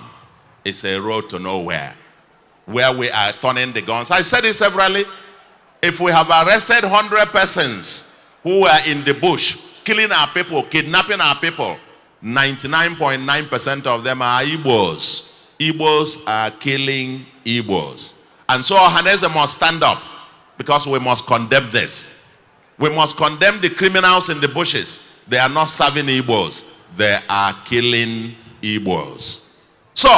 is a road to nowhere, where we are turning the guns. I said it severally. If we have arrested 100 persons who are in the bush, killing our people, kidnapping our people, 99.9% of them are Igbos. Igbos are killing Igbos. And so Ohaneze must stand up because we must condemn this. We must condemn the criminals in the bushes. They are not serving Igbos. They are killing Igbos. So,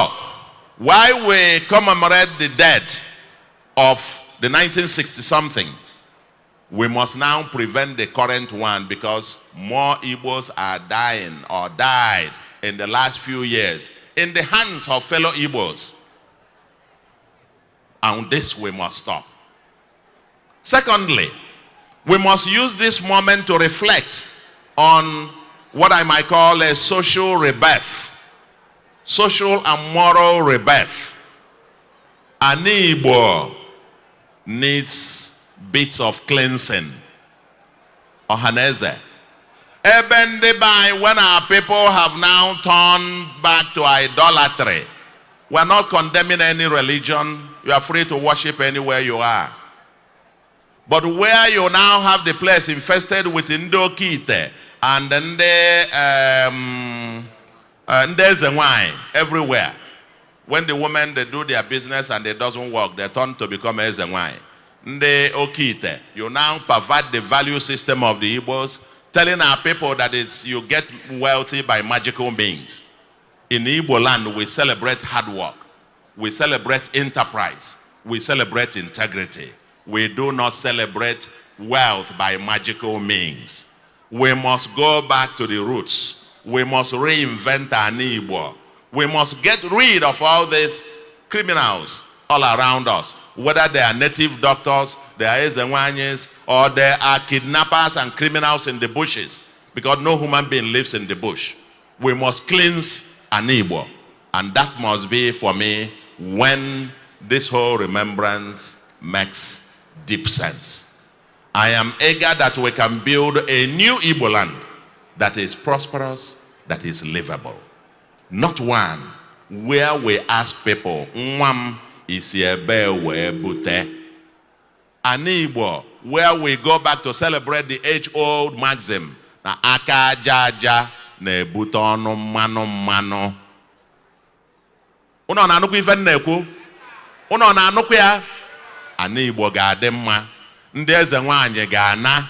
while we commemorate the death of the 1960-something, we must now prevent the current one because more Igbos are dying or died in the last few years in the hands of fellow Igbos. And this we must stop. Secondly, we must use this moment to reflect on what I might call a social rebirth. Social and moral rebirth. An Igbo needs bits of cleansing. Ohaneze. When our people have now turned back to idolatry, we are not condemning any religion. You are free to worship anywhere you are. But where you now have the place infested with Indokite and then there's a wine everywhere. When the women, they do their business and it doesn't work, they turn to become Ezewine. You now pervert the value system of the Igbos, telling our people that you get wealthy by magical means. In Igbo land, we celebrate hard work. We celebrate enterprise. We celebrate integrity. We do not celebrate wealth by magical means. We must go back to the roots. We must reinvent our Igbo. We must get rid of all these criminals all around us, whether they are native doctors, they are Ezewanyes, or they are kidnappers and criminals in the bushes, because no human being lives in the bush. We must cleanse an Igbo, and that must be, for me, when this whole remembrance makes deep sense. I am eager that we can build a new Igbo land that is prosperous, that is livable. Not one where we ask people, Nwam isi ebe we bute. An Igbo where we go back to celebrate the age-old maxim, na aka jaja na ebute ọnụ mmanụ mmanụ. Uno na anụkwu ife nnekwu? Uno na anụkwu ya? An Igbo ga-adị mma. Ndị eze nwaanyị ga-ana.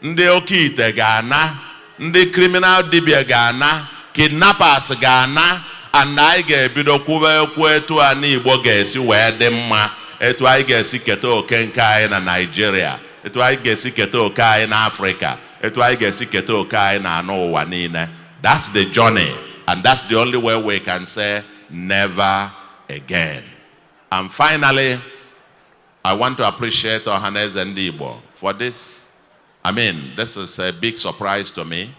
Ndị oke ite ga-ana. Ndị criminal dibia ga-ana. Kidnappers ga-ana. And anyị ga-ebido kwube ekwu etu an Igbo ga-esi wee dị mma. Etu anyị ga-esi keta oke nke anyị na Nigeria. Etu anyị ga-esi keta oke anyị na Africa. Etu anyị ga-esi keta oke anyị na anụ ụwa niile. That's the journey. And that's the only way we can say never again. And finally, I want to appreciate Ohaneze Ndigbo for this. I mean, this is a big surprise to me.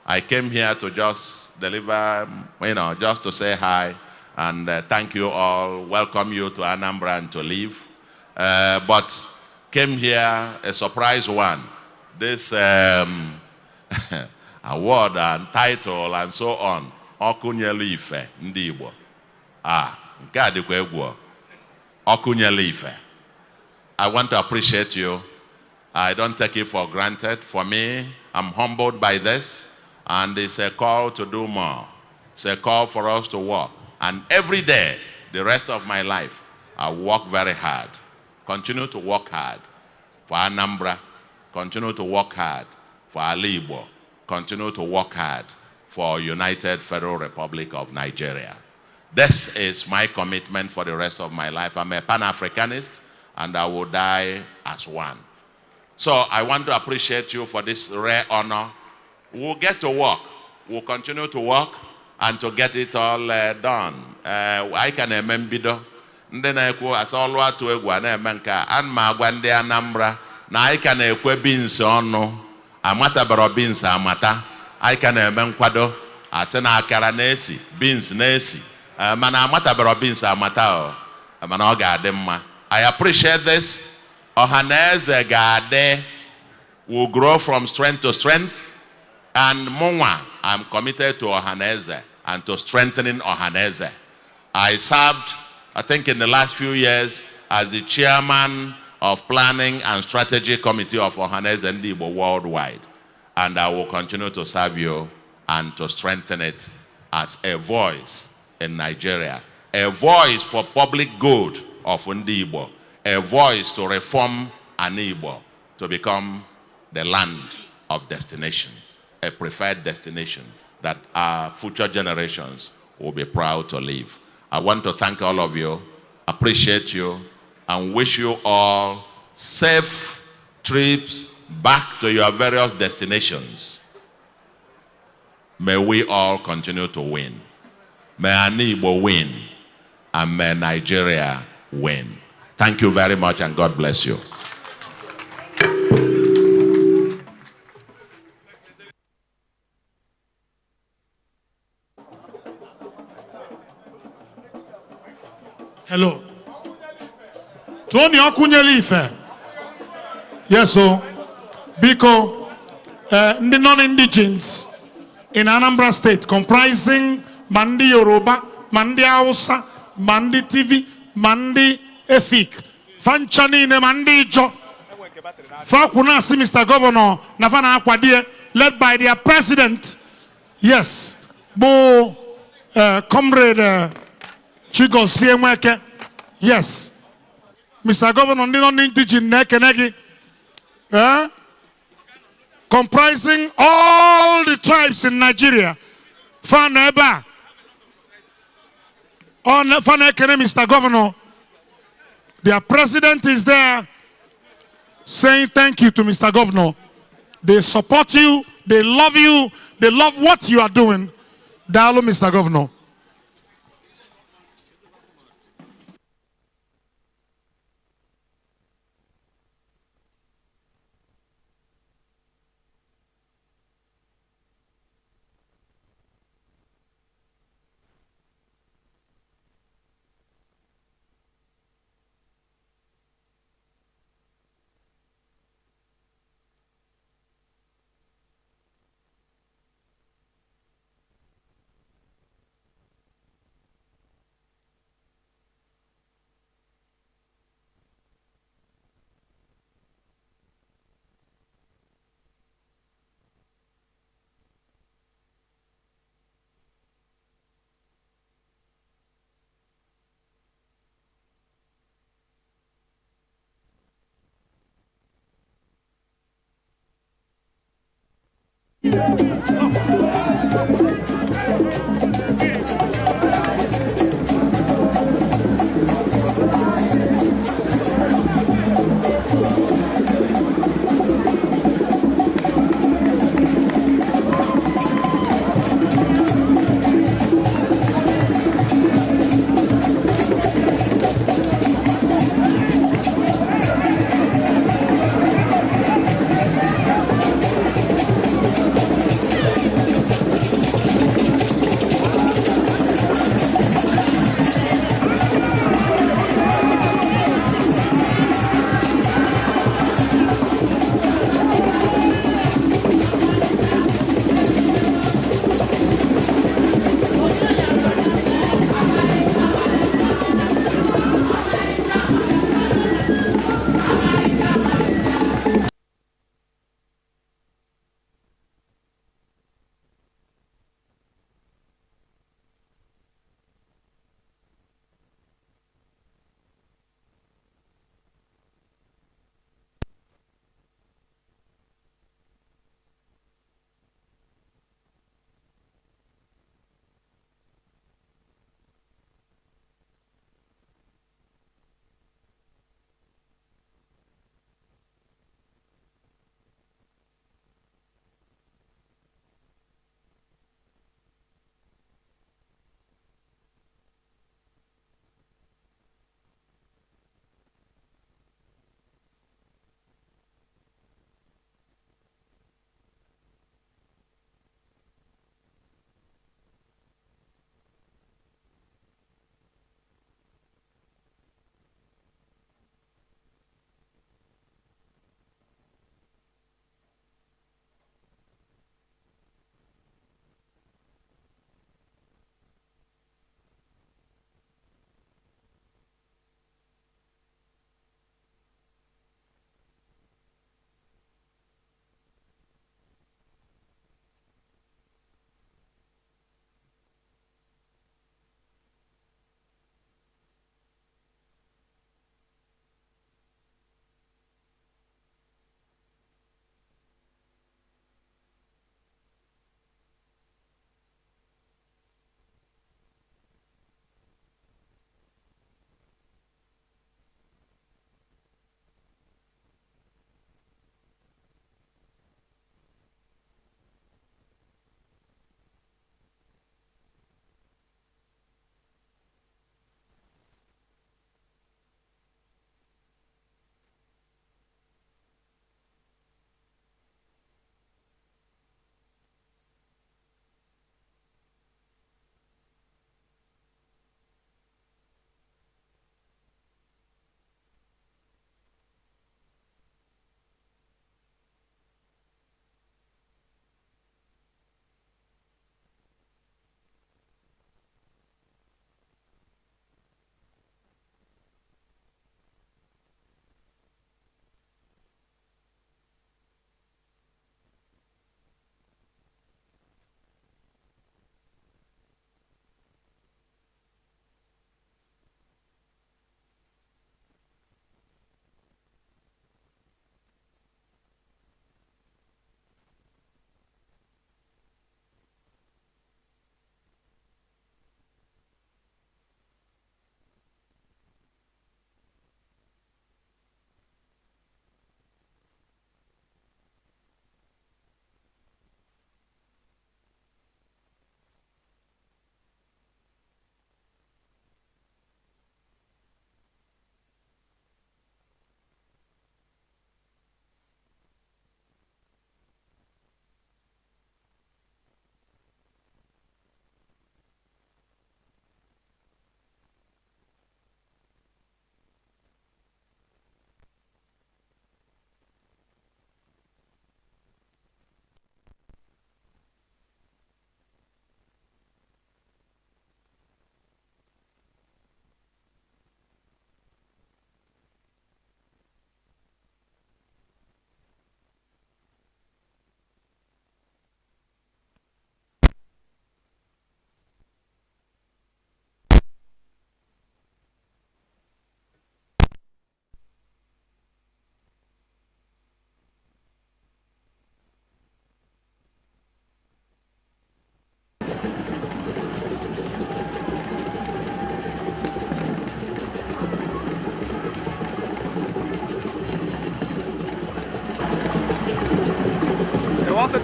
I came here to just deliver, just to say hi and thank you all, welcome you to Anambra and to leave. But came here a surprise one. This award and title and so on. Okunyelu Ife Ndigbo. Nke a dịkwa egwu. Okunyelu Ife. I want to appreciate you. I don't take it for granted. For me, I'm humbled by this. And it's a call to do more. It's a call for us to work. And every day, the rest of my life, I work very hard. Continue to work hard for Anambra. Continue to work hard for Igbo. Continue to work hard for United Federal Republic of Nigeria. This is my commitment for the rest of my life. I'm a Pan-Africanist, and I will die as one. So I want to appreciate you for this rare honor. We'll get to work. We'll continue to work and to get it all done. I can remember ndị na-ekwu asa ọlụ atụ egwu a na-eme nke a ana m agwa ndị Anambra na anyị ka na-ekwe beans ọnụ amatabara beans amata I can nkwado asị na akara na-esi beans na-esi mana amatabara beans amata mana ọ ga-adị mma. I appreciate this. Ohaneze Gade will grow from strength to strength, and Mungwa, I'm committed to Ohaneze and to strengthening Ohaneze. I served, I think in the last few years, as the chairman of Planning and Strategy Committee of Ohaneze Ndigbo worldwide, and I will continue to serve you and to strengthen it as a voice in Nigeria, a voice for public good of Ndigbo, a voice to reform Igbo to become the land of destination, a preferred destination that our future generations will be proud to live. I want to thank all of you, appreciate you, and wish you all safe trips back to your various destinations. May we all continue to win. May Igbo win, and may Nigeria win. Thank you very much, and God bless you. Hello. Tony Okunyelife. Yes, so. Biko, the non-indigens in Anambra State, comprising Mandi Yoruba, Mandi Hausa, Mandi TV, Mandi Efik, Fanchani ne Mandi Jo, Fakunasi, Mr. Governor, Navana Akwadie, led by their president. Yes, Bo Comrade Chigo Siemweke. Yes, Mr. Governor, the non-indigen Nekenegi. Comprising all the tribes in Nigeria. Faneba. On Fanekene, Mr. Governor. Their president is there saying thank you to Mr. Governor. They support you, they love what you are doing. Dialo, Mr. Governor.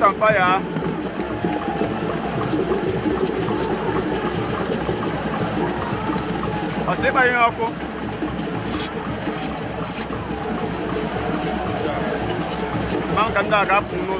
Light and fire. I'll see by you, Uncle. Man can go up to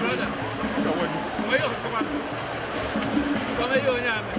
brother. Onye ọsọkwa. Onye onye ame.